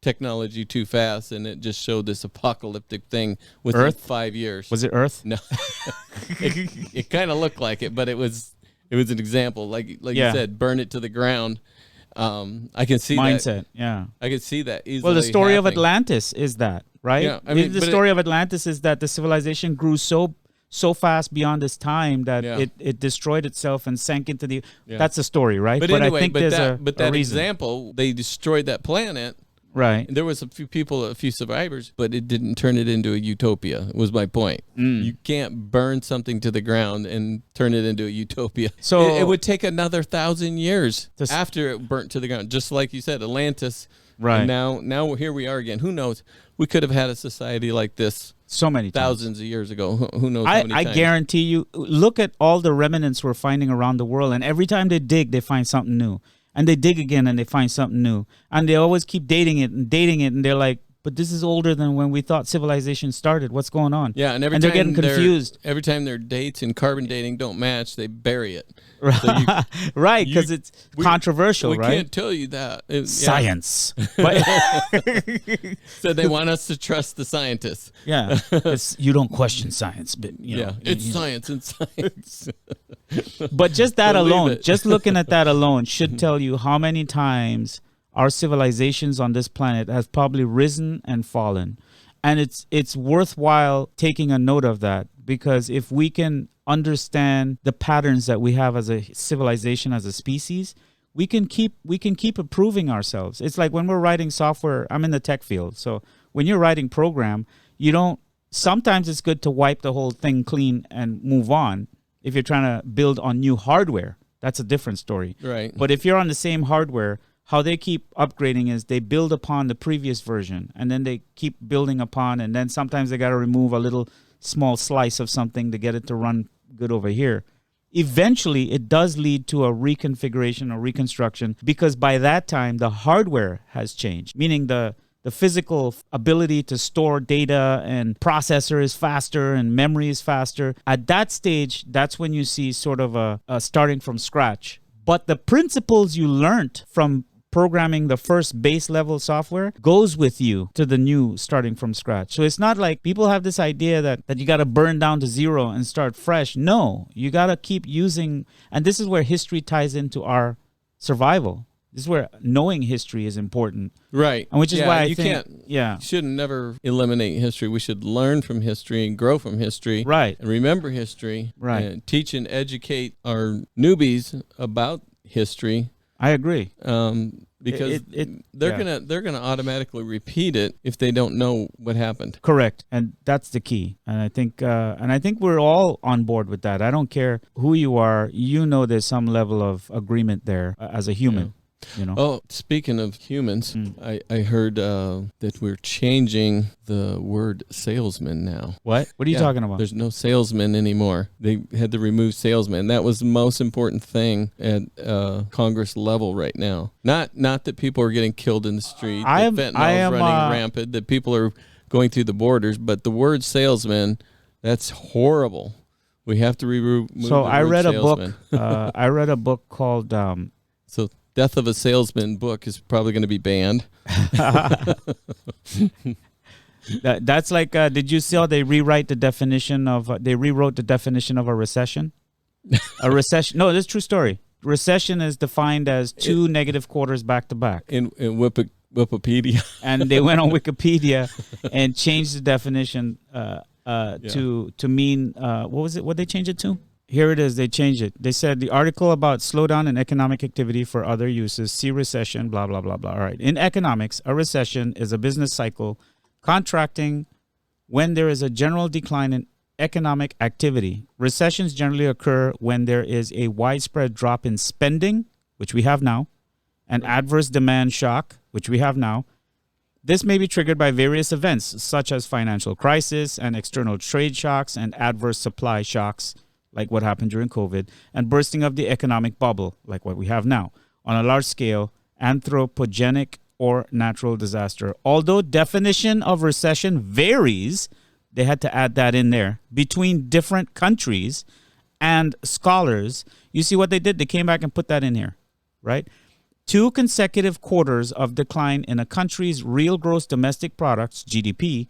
technology too fast, and it just showed this apocalyptic thing within Earth? 5 years. Was it Earth? No, it kind of looked like it, but it was an example. Like you said, burn it to the ground. I can see mindset. That. Yeah, I can see that easily. Well, the story happening. of Atlantis is that, right? Yeah, I mean, the story of Atlantis is that the civilization grew so fast beyond this time that it destroyed itself and sank into the. That's the story, right? But anyway, I think there's a reason. Example, they destroyed that planet. Right. And there was a few survivors, but it didn't turn it into a utopia, was my point. You can't burn something to the ground and turn it into a utopia. So it would take another 1,000 years after it burnt to the ground, just like you said, Atlantis. Right. And now here we are again. Who knows? We could have had a society like this So many times. Thousands of years ago. Who knows how many times? I guarantee you, look at all the remnants we're finding around the world, and every time they dig, they find something new. And they dig again, and they find something new. And they always keep dating it, and they're like, but this is older than when we thought civilization started. What's going on? Yeah, and they're getting confused. Every time their dates and carbon dating don't match, they bury it. Right, So right, because it's controversial, right? We can't tell you that. Science. So they want us to trust the scientists. Yeah, you don't question science, but it's science and science. But just that alone, just looking at that alone, should tell you how many times our civilizations on this planet has probably risen and fallen. And it's worthwhile taking a note of that, because if we can understand the patterns that we have as a civilization, as a species, we can keep improving ourselves. It's like when we're writing software. I'm in the tech field, so when you're writing program, sometimes it's good to wipe the whole thing clean and move on. If you're trying to build on new hardware, that's a different story. Right. But if you're on the same hardware, how they keep upgrading is they build upon the previous version, and then they keep building upon, and then sometimes they got to remove a little small slice of something to get it to run good over here. Eventually, it does lead to a reconfiguration or reconstruction, because by that time, the hardware has changed, meaning the physical ability to store data and processor is faster and memory is faster. At that stage, that's when you see sort of a starting from scratch. But the principles you learned from programming the first base level software goes with you to the new starting from scratch. So it's not like people have this idea that you got to burn down to zero and start fresh. No, you got to keep using, and this is where history ties into our survival. This is where knowing history is important. Right. And which is why you shouldn't never eliminate history. We should learn from history and grow from history. Right. And remember history. Right. And teach and educate our newbies about history. I agree. Because they're gonna automatically repeat it if they don't know what happened. Correct, and that's the key. And I think we're all on board with that. I don't care who you are. There's some level of agreement there as a human. Yeah. Oh, speaking of humans, I heard that we're changing the word salesman now. What are you talking about? There's no salesman anymore. They had to remove salesman. That was the most important thing at Congress level right now. Not that people are getting killed in the street, that fentanyl is running rampant, that people are going through the borders, but the word salesman, that's horrible. We have to remove So the I word read salesman. a book. I read a book called So Death of a Salesman book is probably going to be banned. That's like, did you see how they rewrote the definition of a recession? A recession. No, this is a true story. Recession is defined as two negative quarters back to back. In Wikipedia. And they went on Wikipedia and changed the definition to mean, what was it? What they changed it to? Here it is. They changed it. They said the article about slowdown in economic activity for other uses, see recession, blah, blah, blah, blah. All right. In economics, a recession is a business cycle contracting when there is a general decline in economic activity. Recessions generally occur when there is a widespread drop in spending, which we have now, and adverse demand shock, which we have now. This may be triggered by various events, such as financial crisis and external trade shocks and adverse supply shocks, like what happened during COVID, and bursting of the economic bubble, like what we have now, on a large scale, anthropogenic or natural disaster. Although definition of recession varies, they had to add that in there, between different countries and scholars. You see what they did? They came back and put that in here, right? 2 consecutive quarters of decline in a country's real gross domestic products, GDP,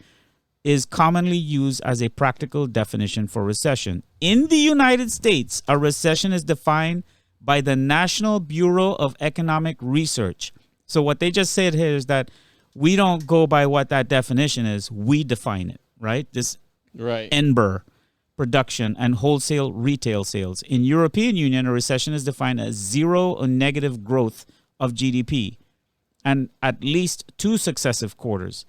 is commonly used as a practical definition for recession. In the United States, a recession is defined by the National Bureau of Economic Research. So what they just said here is that we don't go by what that definition is. We define it, right? This NBER, production and wholesale retail sales. In European Union, a recession is defined as 0 or negative growth of GDP and at least 2 successive quarters.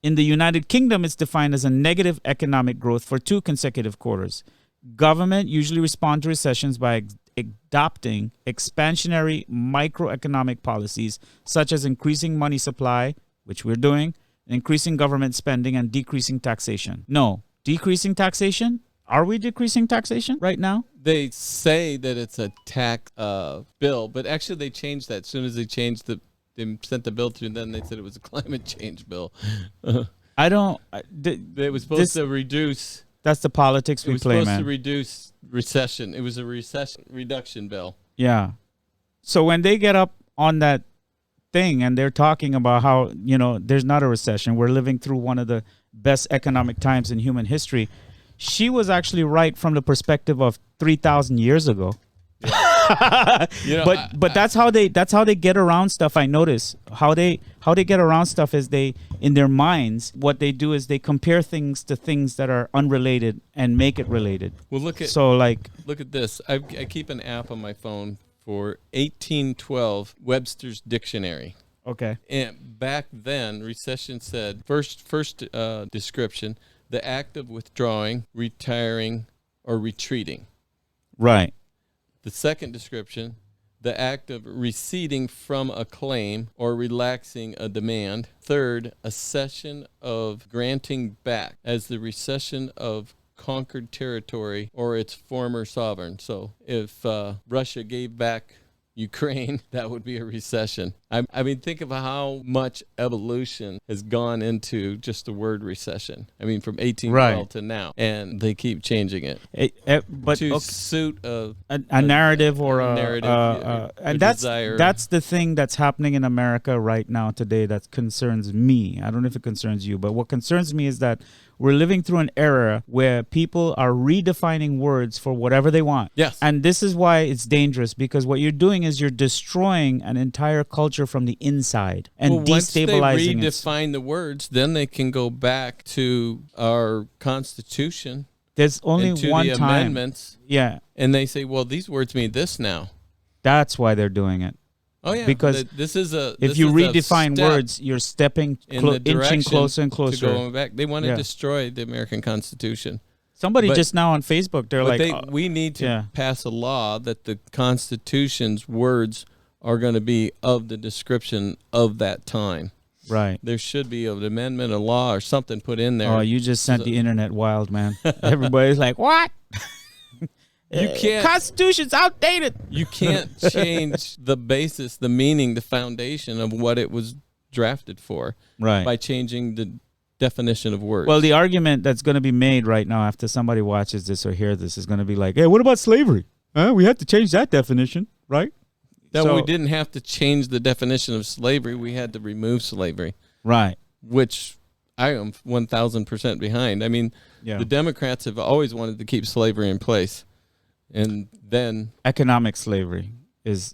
In the United Kingdom, it's defined as a negative economic growth for 2 consecutive quarters. Government usually responds to recessions by adopting expansionary microeconomic policies, such as increasing money supply, which we're doing, increasing government spending and decreasing taxation. No, decreasing taxation? Are we decreasing taxation right now? They say that it's a tax bill, but actually they changed that. As soon as they changed they sent the bill through, and then they said it was a climate change bill. I don't. It was supposed to reduce. That's the politics we play, man. It was supposed to reduce recession. It was a recession reduction bill. Yeah. So when they get up on that thing and they're talking about how, there's not a recession, we're living through one of the best economic times in human history, she was actually right from the perspective of 3,000 years ago. Yeah. But that's how they get around stuff. I notice how they get around stuff is they, in their minds, what they do is they compare things to things that are unrelated and make it related. Well, look at this. I keep an app on my phone for 1812 Webster's Dictionary. Okay. And back then, recession said first description: the act of withdrawing, retiring, or retreating. Right. The second description, the act of receding from a claim or relaxing a demand. Third, a cession of granting back as the recession of conquered territory or its former sovereign. So if Russia gave back Ukraine, that would be a recession. I mean, think of how much evolution has gone into just the word recession. I mean, from 1812 to now, and they keep changing it but to suit a narrative or a narrative, and desire. That's the thing that's happening in America right now today that concerns me. I don't know if it concerns you, but what concerns me is that we're living through an era where people are redefining words for whatever they want. Yes. And this is why it's dangerous, because what you're doing is you're destroying an entire culture from the inside and destabilizing it. Once they redefine the words, then they can go back to our Constitution. There's only one the time. Amendments. Yeah. And they say, well, these words mean this now. That's why they're doing it. Oh, yeah. Because if you redefine words, you're stepping inching closer and closer. To going back. They want to destroy the American Constitution. Somebody just now on Facebook, they're like, we need to pass a law that the Constitution's words are going to be of the description of that time. Right. There should be an amendment, a law, or something put in there. Oh, you just sent the internet wild, man. Everybody's like, what? You can't. Constitution's outdated. You can't change the basis, the meaning, the foundation of what it was drafted for, right, by changing the definition of words. Well, the argument that's going to be made right now after somebody watches this or hears this is going to be like, hey, what about slavery? We had to change that definition, right? We didn't have to change the definition of slavery. We had to remove slavery. Right. Which I am 1,000% behind. I mean, the Democrats have always wanted to keep slavery in place. And then economic slavery is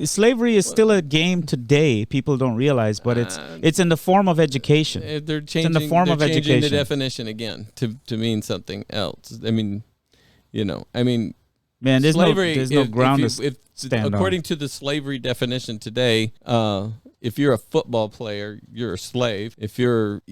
still a game today. People don't realize, but it's in the form of education. They're changing the definition again to mean something else. I mean, man, there's slavery, no ground to stand on. According to the slavery definition today, if you're a football player, you're a slave. If you're,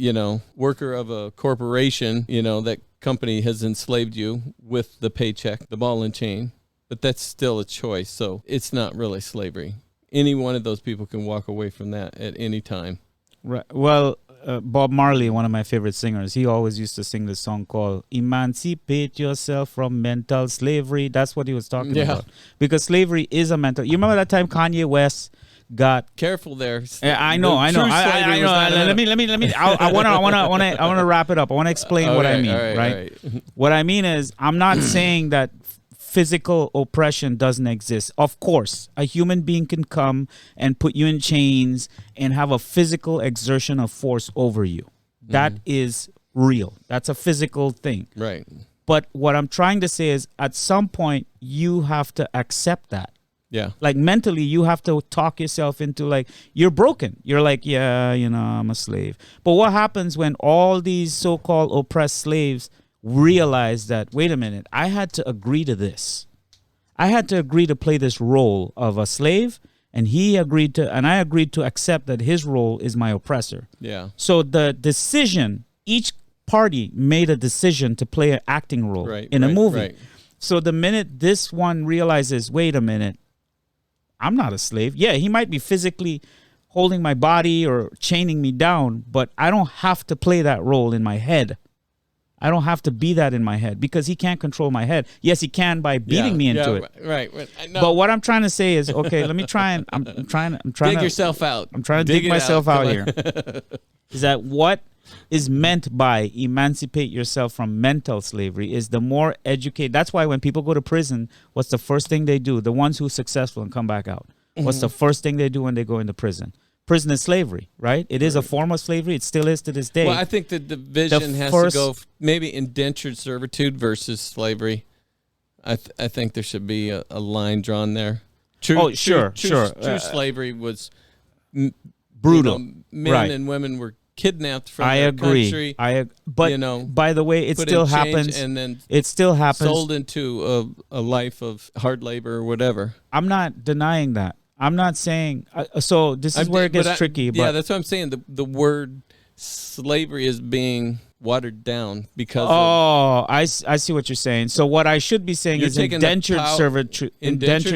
worker of a corporation, that company has enslaved you with the paycheck, the ball and chain, but that's still a choice. So it's not really slavery. Any one of those people can walk away from that at any time. Right. Well, Bob Marley, one of my favorite singers, he always used to sing this song called Emancipate Yourself from Mental Slavery. That's what he was talking about. Because slavery is a mental. You remember that time Kanye West got careful there. I know. I know. Let me. I want to wrap it up. I want to explain what I mean. Right. What I mean is, I'm not saying that physical oppression doesn't exist. Of course, a human being can come and put you in chains and have a physical exertion of force over you. That is real. That's a physical thing. Right. But what I'm trying to say is, at some point, you have to accept that. Yeah. Like mentally, you have to talk yourself into like, you're broken. You're like, I'm a slave. But what happens when all these so-called oppressed slaves realize that, wait a minute, I had to agree to this. I had to agree to play this role of a slave, and I agreed to accept that his role is my oppressor. Yeah. So the decision, each party made a decision to play an acting role in a movie. Right. So the minute this one realizes, wait a minute, I'm not a slave. Yeah, he might be physically holding my body or chaining me down, but I don't have to play that role in my head. I don't have to be that in my head because he can't control my head. Yes, he can by beating me into it. Right. No. But what I'm trying to say is, okay, let me try and I'm trying dig yourself out. I'm trying to dig myself out here. Is that what is meant by emancipate yourself from mental slavery is the more educated. That's why when people go to prison, what's the first thing they do? The ones who are successful and come back out. What's the first thing they do when they go into prison? Prison is slavery, right? It is a form of slavery. It still is to this day. Well, I think the division has to go maybe indentured servitude versus slavery. I think there should be a line drawn there. True slavery was brutal. Men and women were kidnapped from their country. But by the way, it still happens. And then it still happens. Sold into a life of hard labor or whatever. I'm not denying that. I'm not saying so. This is where it gets tricky. But that's what I'm saying. The word slavery is being watered down because. I see what you're saying. So what I should be saying is indentured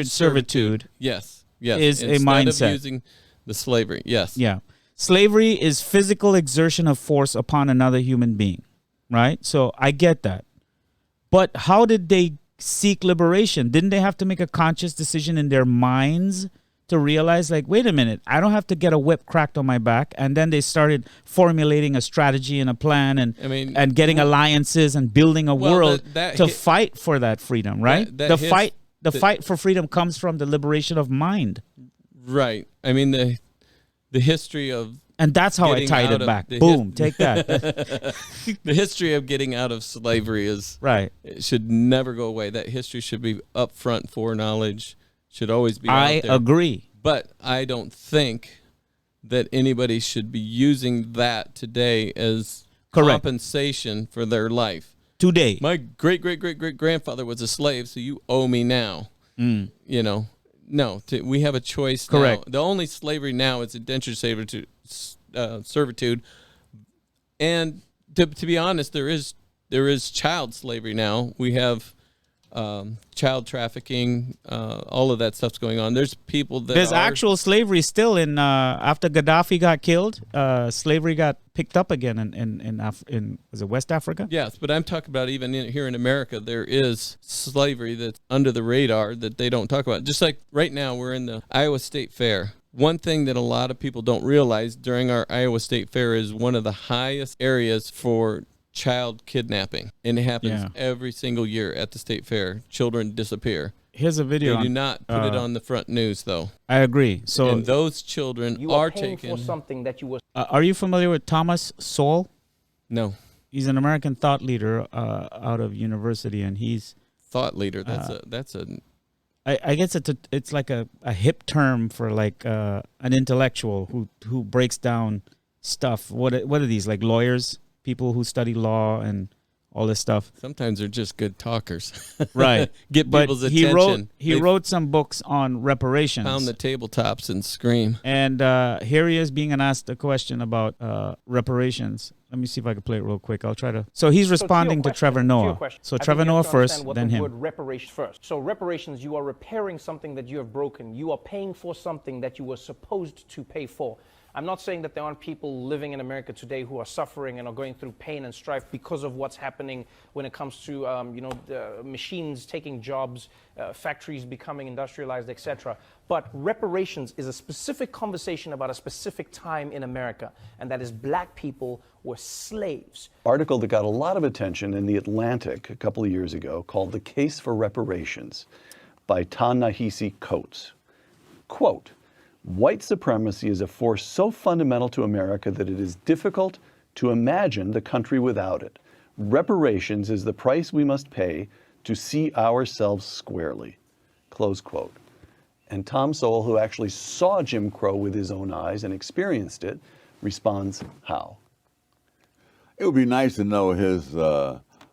servitude. Yes. Is instead a mindset of using the slavery. Yes. Yeah. Slavery is physical exertion of force upon another human being, right? So I get that, but how did they seek liberation? Didn't they have to make a conscious decision in their minds to realize, like, wait a minute, I don't have to get a whip cracked on my back? And then they started formulating a strategy and a plan and getting alliances and building a world to fight for that freedom, right? The fight for freedom comes from the liberation of mind. Right. I mean, the history of... And that's how I tied it back. Boom, take that. The history of getting out of slavery is... Right. It should never go away. That history should be upfront foreknowledge. Should always be out there. I agree. But I don't think that anybody should be using that today as compensation for their life. Today. My great-great-great-great-grandfather was a slave, so you owe me now. You know, no, we have a choice Correct. now. The only slavery now is indentured servitude. And to be honest, there is child slavery now. We have child trafficking, all of that stuff's going on. There's people that there's actual slavery still in after Gaddafi got killed. Slavery got picked up again in was it West Africa? Yes, but I'm talking about even here in America, there is slavery that's under the radar that they don't talk about. Just like right now, we're in the Iowa State Fair. One thing that a lot of people don't realize during our Iowa State Fair is one of the highest areas for child kidnapping, and it happens every single year at the state fair. Children disappear. Here's a video. They do not put it on the front news, though. I agree. So, and those children are taken. For something that you were. Are you familiar with Thomas Sowell? No. He's an American thought leader out of university, and he's thought leader. I guess it's like a hip term for like an intellectual who breaks down stuff. What are these, like lawyers? People who study law and all this stuff. Sometimes they're just good talkers. Right. Get people's attention. He wrote some books on reparations. Pound the tabletops and scream. And here he is being asked a question about reparations. Let me see if I can play it real quick. I'll try to. So he's responding to Trevor Noah. So Trevor Noah first, then him. Word reparations first. So reparations, you are repairing something that you have broken. You are paying for something that you were supposed to pay for. I'm not saying that there aren't people living in America today who are suffering and are going through pain and strife because of what's happening when it comes to, machines taking jobs, factories becoming industrialized, etc. But reparations is a specific conversation about a specific time in America, and that is black people were slaves. Article that got a lot of attention in The Atlantic a couple of years ago called The Case for Reparations by Ta-Nehisi Coates. Quote, "White supremacy is a force so fundamental to America that it is difficult to imagine the country without it. Reparations is the price we must pay to see ourselves squarely." Close quote. And Tom Sowell, who actually saw Jim Crow with his own eyes and experienced it, responds how? It would be nice to know his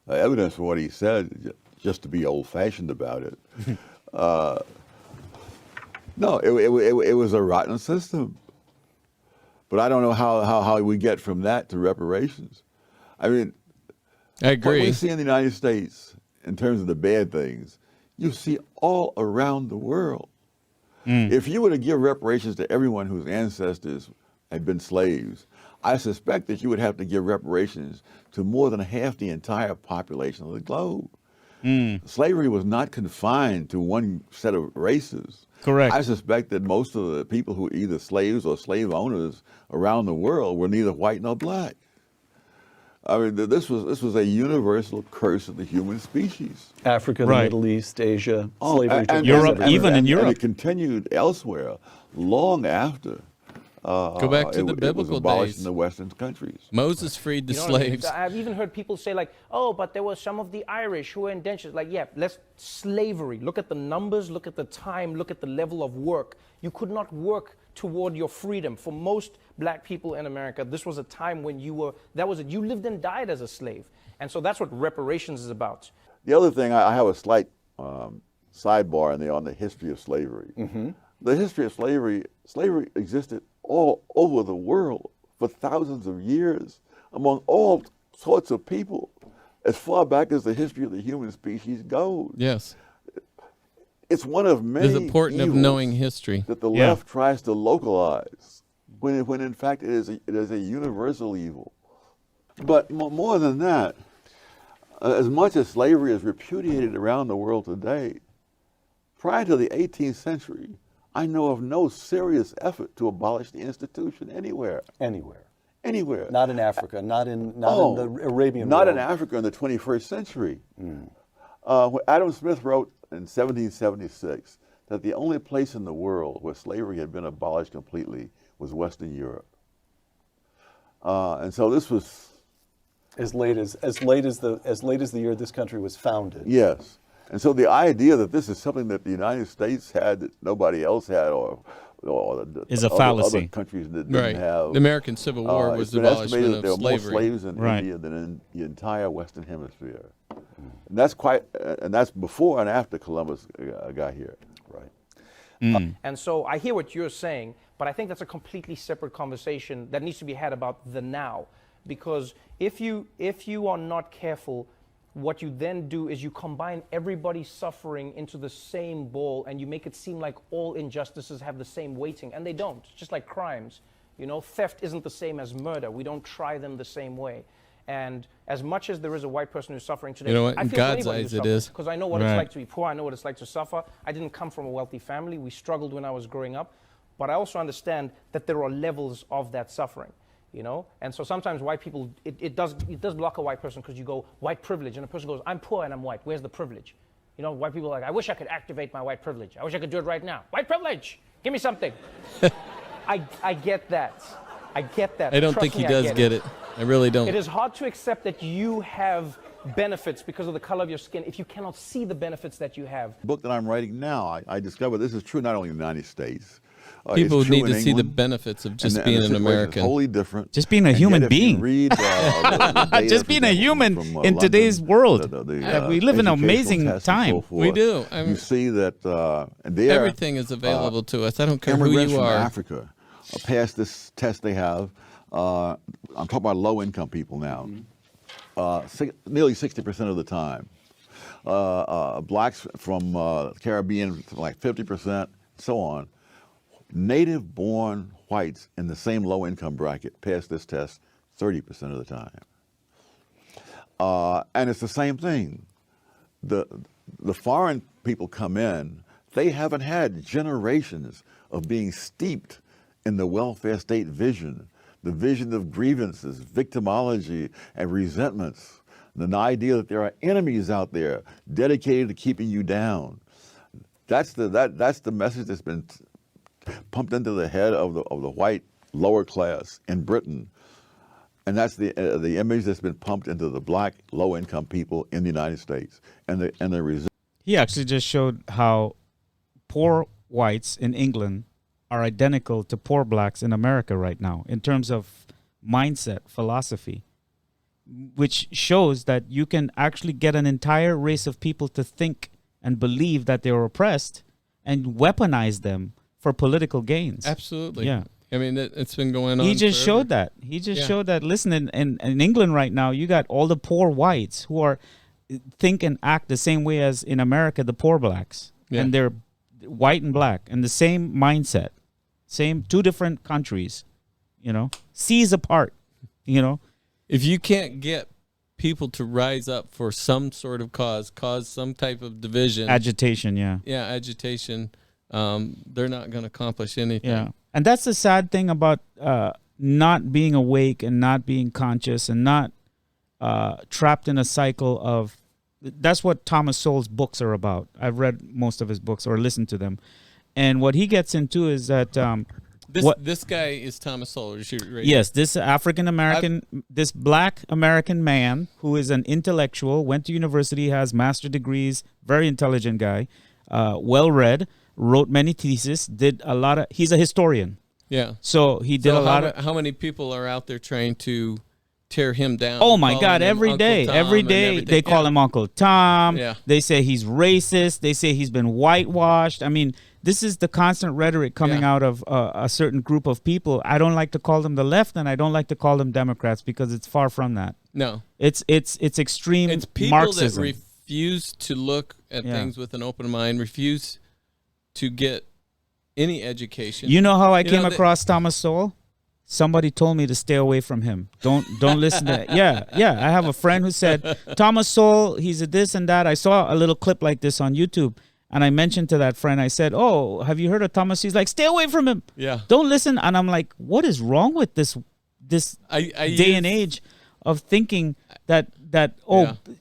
evidence for what he said, just to be old-fashioned about it. No, it was a rotten system. But I don't know how we get from that to reparations. I mean, I agree. What we see in the United States in terms of the bad things, you see all around the world. If you were to give reparations to everyone whose ancestors had been slaves, I suspect that you would have to give reparations to more than half the entire population of the globe. Slavery was not confined to one set of races. Correct. I suspect that most of the people who were either slaves or slave owners around the world were neither white nor black. I mean, this was a universal curse of the human species. Africa, the Middle East, Asia, slavery. And Europe, even in Europe. And it continued elsewhere long after. Go back to the biblical it was abolished days. in the Western countries. Moses freed the You know what I mean? slaves. I've even heard people say like, oh, but there were some of the Irish who were indentured. Like, yeah, slavery. Look at the numbers, look at the time, look at the level of work. You could not work toward your freedom. For most black people in America, this was a time when you lived and died as a slave. And so that's what reparations is about. The other thing, I have a slight sidebar in there on the history of slavery. The history of slavery existed all over the world for thousands of years among all sorts of people, as far back as the history of the human species goes. Yes. It's one of many It's important of evils knowing history. that the left tries to localize, when in fact it is a universal evil. But more than that, as much as slavery is repudiated around the world today, prior to the 18th century, I know of no serious effort to abolish the institution anywhere. Anywhere. Not in Africa, not in the Arabian Not world. in Africa in the 21st century. When Adam Smith wrote in 1776 that the only place in the world where slavery had been abolished completely was Western Europe. And so this was as late as the year this country was founded. Yes. And so the idea that this is something that the United States had that nobody else had, or is a fallacy. Other countries that didn't have. The American Civil War was the abolishment that there of were more slavery. slaves in India than in the entire Western Hemisphere. And that's before and after Columbus got here. Right. And so I hear what you're saying, but I think that's a completely separate conversation that needs to be had about the now. Because if you are not careful, what you then do is you combine everybody's suffering into the same bowl, and you make it seem like all injustices have the same weighting, and they don't. Just like crimes, you know, theft isn't the same as murder. We don't try them the same way. And as much as there is a white person who's suffering today, You know what? I In feel God's eyes it is. because I know what it's like to be poor. I know what it's like to suffer. I didn't come from a wealthy family. We struggled when I was growing up, but I also understand that there are levels of that suffering. You know, and so sometimes white people, it does block a white person because you go white privilege, and a person goes, I'm poor and I'm white. Where's the privilege? You know, white people are like, I wish I could activate my white privilege. I wish I could do it right now. White privilege, give me something. I get that. I get that. I don't Trust think he me, does get it. I really don't. It is hard to accept that you have benefits because of the color of your skin if you cannot see the benefits that you have. The book that I'm writing now, I discovered this is true not only in the United States. People it's true need in to see the England, benefits of just and being the an situation is American. Wholly different. Just being a And human yet if you being. read, the data, Just being a human from, in today's world. the, We live in an educational amazing tests and so time. forth, We do. You see that there, Everything is available to us. I don't care who immigrants you from are. Africa passed this test they have. I'm talking about low-income people now. Nearly 60% of the time. Blacks from the Caribbean, like 50%, so on. Native-born whites in the same low-income bracket pass this test 30% of the time. And it's the same thing. The foreign people come in, they haven't had generations of being steeped in the welfare state vision, the vision of grievances, victimology, and resentments, the idea that there are enemies out there dedicated to keeping you down. That's the message that's been pumped into the head of the white lower class in Britain, and that's the image that's been pumped into the black low-income people in the United States, and the He actually just showed how poor whites in England are identical to poor blacks in America right now in terms of mindset, philosophy, which shows that you can actually get an entire race of people to think and believe that they're oppressed and weaponize them for political gains. Absolutely. Yeah. I mean, it's been going on. He just forever. showed that. He just showed that. Listen, in England right now, you got all the poor whites who think and act the same way as in America, the poor blacks. Yeah. And they're white and black, and the same mindset, same 2 different countries, seas apart, If you can't get people to rise up for some sort of cause some type of division, agitation, agitation, they're not going to accomplish anything. Yeah, and that's the sad thing about not being awake and not being conscious and not trapped in a cycle of. That's what Thomas Sowell's books are about. I've read most of his books or listened to them, and what he gets into is that this guy is Thomas Sowell. Right? Yes, this African American, this black American man who is an intellectual, went to university, has master degrees, very intelligent guy, well read, wrote many theses, did a lot of. He's a historian. Yeah. So he did a lot of. How many people are out there trying to tear him down? Oh my God! Every day they call him Uncle Tom. Yeah. They say he's racist. They say he's been whitewashed. I mean, this is the constant rhetoric coming out of a certain group of people. I don't like to call them the left, and I don't like to call them Democrats because it's far from that. No, it's extreme. It's people Marxism. that refuse to look at things with an open mind, refuse to get any education. You know how I came across Thomas Sowell? Somebody told me to stay away from him. Don't listen to that. Yeah. I have a friend who said, Thomas Sowell, he's a this and that. I saw a little clip like this on YouTube, and I mentioned to that friend, I said, oh, have you heard of Thomas? He's like, stay away from him. Yeah. Don't listen. And I'm like, what is wrong with this day and age of thinking that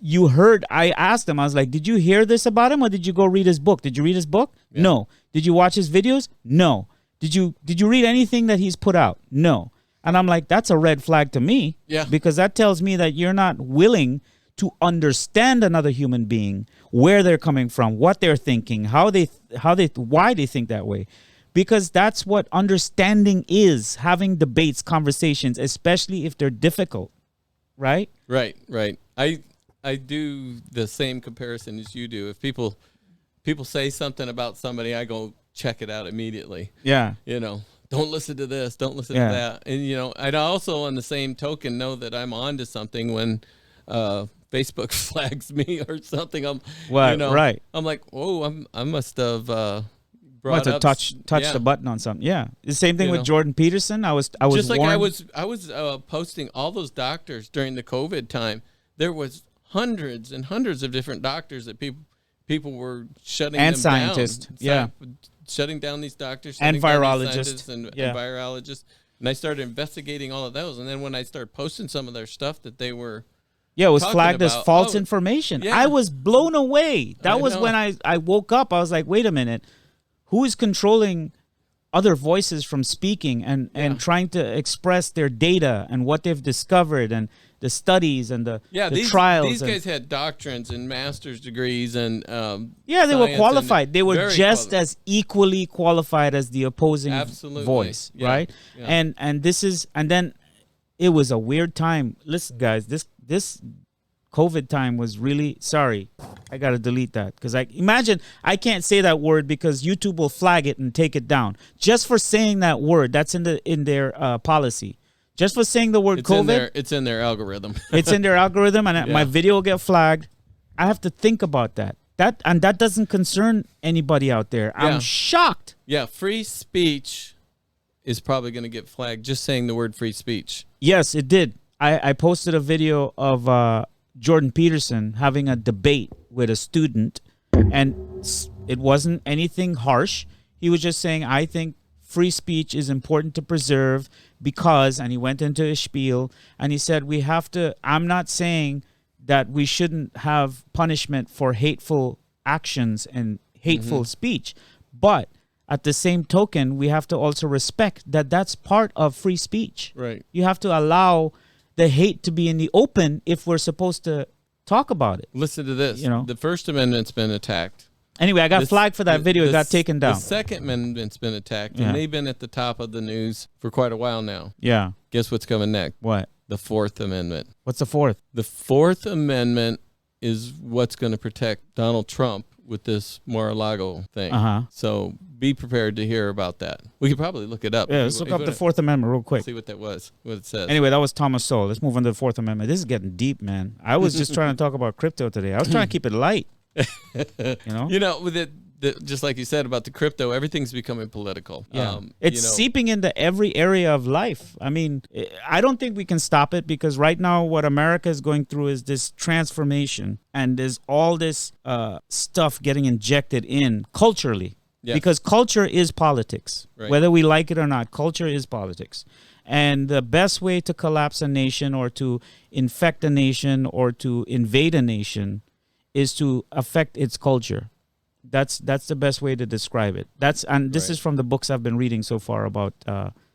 you heard? I asked him, I was like, did you hear this about him, or did you go read his book? Did you read his book? Yeah. No. Did you watch his videos? No. Did you read anything that he's put out? No. And I'm like, that's a red flag to me. Yeah. Because that tells me that you're not willing to understand another human being, where they're coming from, what they're thinking, why they think that way. Because that's what understanding is, having debates, conversations, especially if they're difficult. Right? Right. I do the same comparison as you do. If people say something about somebody, I go check it out immediately. Yeah. Don't listen to this, don't listen to that. And I'd also on the same token know that I'm onto something when Facebook flags me or something. Right. I'm like, oh, I must have brought up touch the button on something. Yeah. The same thing with Jordan Peterson. I was just like warned. I was posting all those doctors during the COVID time. There was hundreds and hundreds of different doctors that people were shutting and them scientists. down. Shutting down these doctors and virologists and virologists. And I started investigating all of those. And then when I started posting some of their stuff that they were it was flagged as false information. Yeah. I was blown away. That was when I woke up. I was like, wait a minute. Who is controlling other voices from speaking and trying to express their data and what they've discovered and the studies and the trials? These guys had doctrines and master's degrees and they were qualified. They were just as equally qualified as the opposing voice, right? Yeah. And then it was a weird time. Listen, guys, this COVID time was really, sorry, I got to delete that because I can't say that word because YouTube will flag it and take it down just for saying that word. That's in their policy. Just for saying the word COVID. It's in their algorithm. It's in their algorithm, and my video will get flagged. I have to think about that. That doesn't concern anybody out there. Yeah. I'm shocked. Yeah, free speech is probably going to get flagged just saying the word free speech. Yes, it did. I posted a video of Jordan Peterson having a debate with a student, and it wasn't anything harsh. He was just saying, I think free speech is important to preserve because, and he went into a spiel, and he said, I'm not saying that we shouldn't have punishment for hateful actions and hateful speech, but at the same token, we have to also respect that that's part of free speech. Right. You have to allow the hate to be in the open if we're supposed to talk about it. Listen to this. The First Amendment's been attacked. Anyway, I got flagged for that video. It got taken down. The Second Amendment's been attacked, and they've been at the top of the news for quite a while now. Yeah. Guess what's coming next? What? The Fourth Amendment. What's the Fourth? The Fourth Amendment is what's going to protect Donald Trump with this Mar-a-Lago thing. So be prepared to hear about that. We could probably look it up. Yeah, let's look up the Fourth Amendment real quick. See what that was, what it says. Anyway, that was Thomas Sowell. Let's move on to the Fourth Amendment. This is getting deep, man. I was just trying to talk about crypto today. I was trying to keep it light. With just like you said about the crypto, everything's becoming political. Yeah. It's seeping into every area of life. I mean, I don't think we can stop it, because right now what America is going through is this transformation, and there's all this stuff getting injected in culturally. Yes. Because culture is politics. Right. Whether we like it or not, culture is politics. And the best way to collapse a nation, or to infect a nation, or to invade a nation, is to affect its culture. That's the best way to describe it. This is from the books I've been reading so far about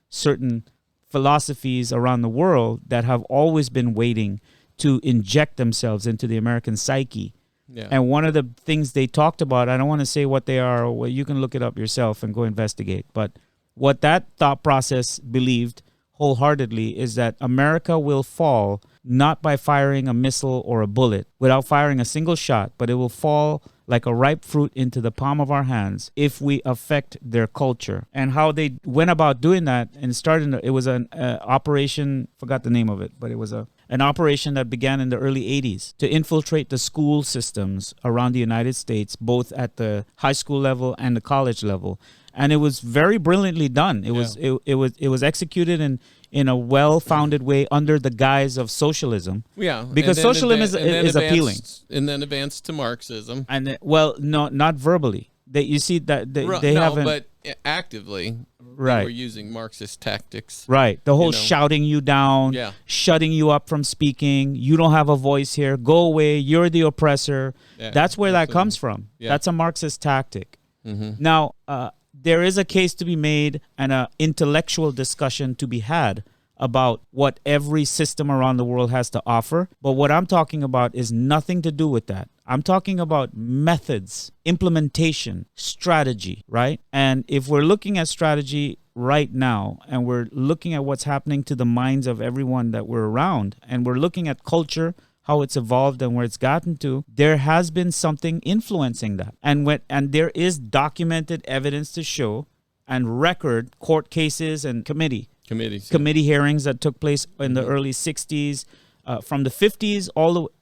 certain philosophies around the world that have always been waiting to inject themselves into the American psyche. Yeah. And one of the things they talked about, I don't want to say what they are, well, you can look it up yourself and go investigate. But what that thought process believed wholeheartedly is that America will fall not by firing a missile or a bullet, without firing a single shot, but it will fall like a ripe fruit into the palm of our hands if we affect their culture. And how they went about doing that, and it was an operation, forgot the name of it, but it was an operation that began in the early 80s to infiltrate the school systems around the United States, both at the high school level and the college level. And it was very brilliantly done. It was executed in a well-founded way under the guise of socialism. Yeah, because socialism is appealing, and then advanced to Marxism. And not verbally. You see that they haven't, but actively. Right, they were using Marxist tactics. Right, the whole shouting you down, shutting you up from speaking. You don't have a voice here. Go away. You're the oppressor. Yeah, that's where that comes from. Yeah. That's a Marxist tactic. Mm-hmm. Now, there is a case to be made and an intellectual discussion to be had about what every system around the world has to offer. But what I'm talking about is nothing to do with that. I'm talking about methods, implementation, strategy, right? And if we're looking at strategy right now, and we're looking at what's happening to the minds of everyone that we're around, and we're looking at culture, how it's evolved and where it's gotten to, there has been something influencing that. And there is documented evidence to show, and record court cases and committee hearings that took place in the early 60s, from the 50s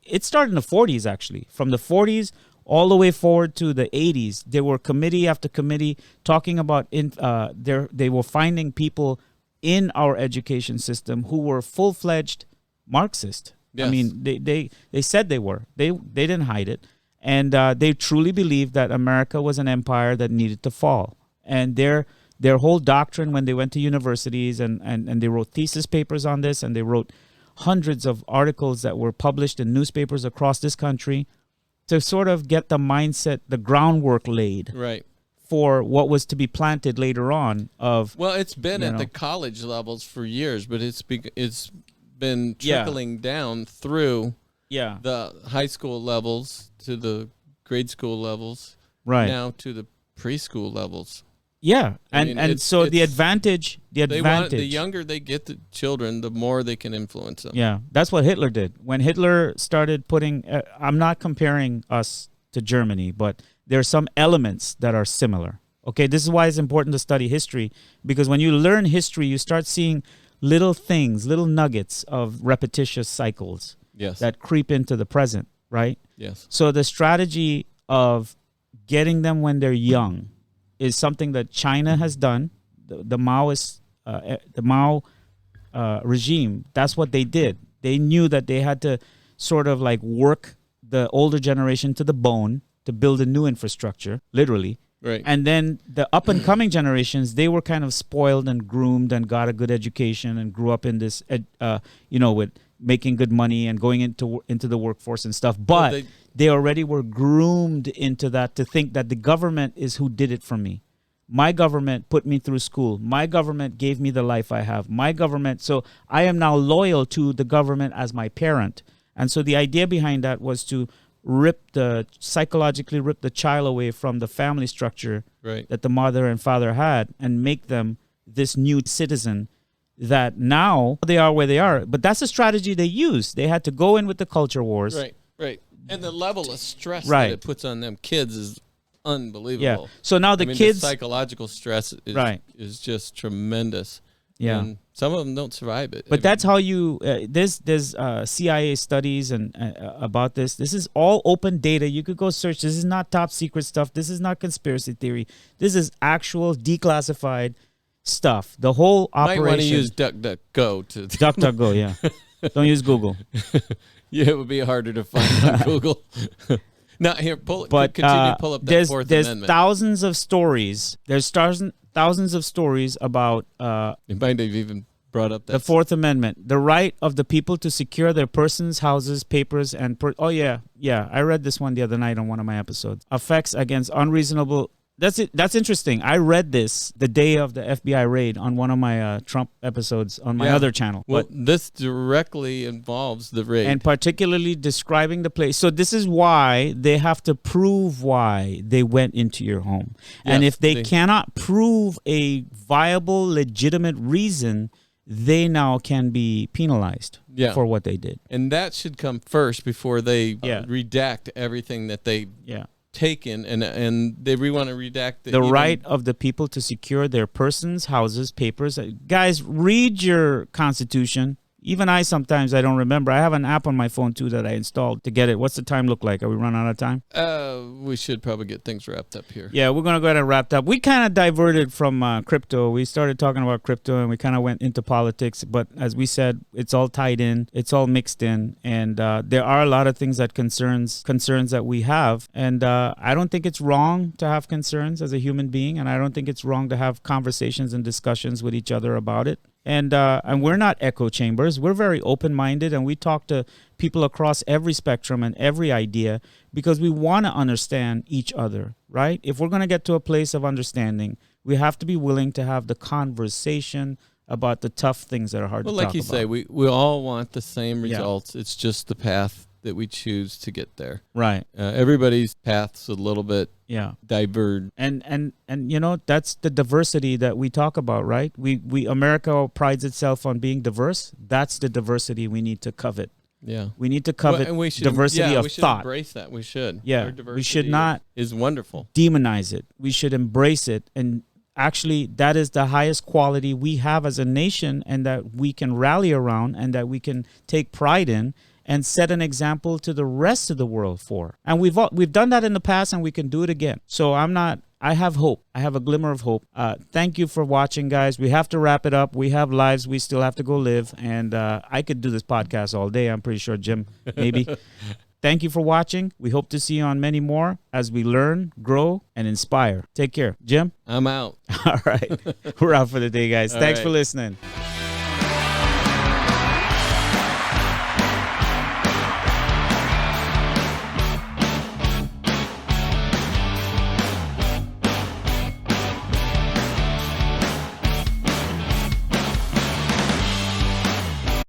it started in the 40s actually. From the 40s all the way forward to the 80s, there were committee after committee talking about they were finding people in our education system who were full-fledged Marxist. Yes. I mean, they said they were. They didn't hide it. And they truly believed that America was an empire that needed to fall. And their whole doctrine, when they went to universities and they wrote thesis papers on this, and they wrote hundreds of articles that were published in newspapers across this country to sort of get the mindset, the groundwork laid. Right. For what was to be planted later on it's been at the college levels for years, but it's been trickling down through the high school levels to the grade school levels, right now to the preschool levels. Yeah, and so the advantage. The younger they get the children, the more they can influence them. Yeah, that's what Hitler did. When Hitler started putting, I'm not comparing us to Germany, but there are some elements that are similar. Okay, this is why it's important to study history, because when you learn history, you start seeing little things, little nuggets of repetitious cycles that creep into the present, right? Yes. So the strategy of getting them when they're young is something that China has done. The Maoist, the Mao regime, that's what they did. They knew that they had to sort of like work the older generation to the bone to build a new infrastructure, literally. Right. And then the up and coming generations, they were kind of spoiled and groomed and got a good education and grew up in this, with making good money and going into the workforce and stuff. But they already were groomed into that, to think that the government is who did it for me. My government put me through school. My government gave me the life I have. My government. So I am now loyal to the government as my parent. And so the idea behind that was to psychologically rip the child away from the family structure that the mother and father had, and make them this new citizen that now they are where they are. But that's a strategy they used. They had to go in with the culture wars. Right. And the level of stress that it puts on them kids is unbelievable. Yeah. So now the kids... the psychological stress is just tremendous. Yeah. And some of them don't survive it. But that's how you, there's CIA studies and about this. This is all open data. You could go search. This is not top secret stuff. This is not conspiracy theory. This is actual declassified stuff. The whole operation. Might want to use DuckDuckGo to DuckDuckGo, yeah. Don't use Google. Yeah, it would be harder to find on Google. Not here. Continue to pull up that Fourth Amendment. There's thousands of stories. There's thousands of stories about. You might have even brought up that the Fourth Amendment, the right of the people to secure their persons, houses, papers, and oh yeah, I read this one the other night on one of my episodes. Effects against unreasonable. That's it. That's interesting. I read this the day of the FBI raid on one of my Trump episodes on my other channel. Well, this directly involves the raid. And particularly describing the place. So this is why they have to prove why they went into your home. And if they cannot prove a viable, legitimate reason, they now can be penalized for what they did. And that should come first before they redact everything that they taken, and they want to redact the right of the people to secure their persons, houses, papers. Guys, read your Constitution. Even I don't remember. I have an app on my phone too that I installed to get it. What's the time look like? Are we running out of time? We should probably get things wrapped up here. Yeah, we're going to go ahead and wrap up. We kind of diverted from crypto. We started talking about crypto and we kind of went into politics. But as we said, it's all tied in. It's all mixed in. And there are a lot of things that concerns that we have. And I don't think it's wrong to have concerns as a human being. And I don't think it's wrong to have conversations and discussions with each other about it. And we're not echo chambers. We're very open-minded, and we talk to people across every spectrum and every idea because we want to understand each other, right? If we're going to get to a place of understanding, we have to be willing to have the conversation about the tough things that are hard to talk about. Well, like you say, we all want the same results. It's just the path that we choose to get there. Right. Everybody's path's a little bit diverged. And you know, that's the diversity that we talk about, right? America prides itself on being diverse. That's the diversity we need to covet. Yeah. We need to covet diversity of we should thought. Embrace that. We should. Yeah. We should not is wonderful. Demonize it. We should embrace it. And actually, that is the highest quality we have as a nation, and that we can rally around and that we can take pride in and set an example to the rest of the world for. And we've done that in the past, and we can do it again. So I have hope. I have a glimmer of hope. Thank you for watching, guys. We have to wrap it up. We have lives we still have to go live. And I could do this podcast all day. I'm pretty sure, Jim, maybe. Thank you for watching. We hope to see you on many more as we learn, grow, and inspire. Take care. Jim? I'm out. All right. We're out for the day, guys. Thanks for listening.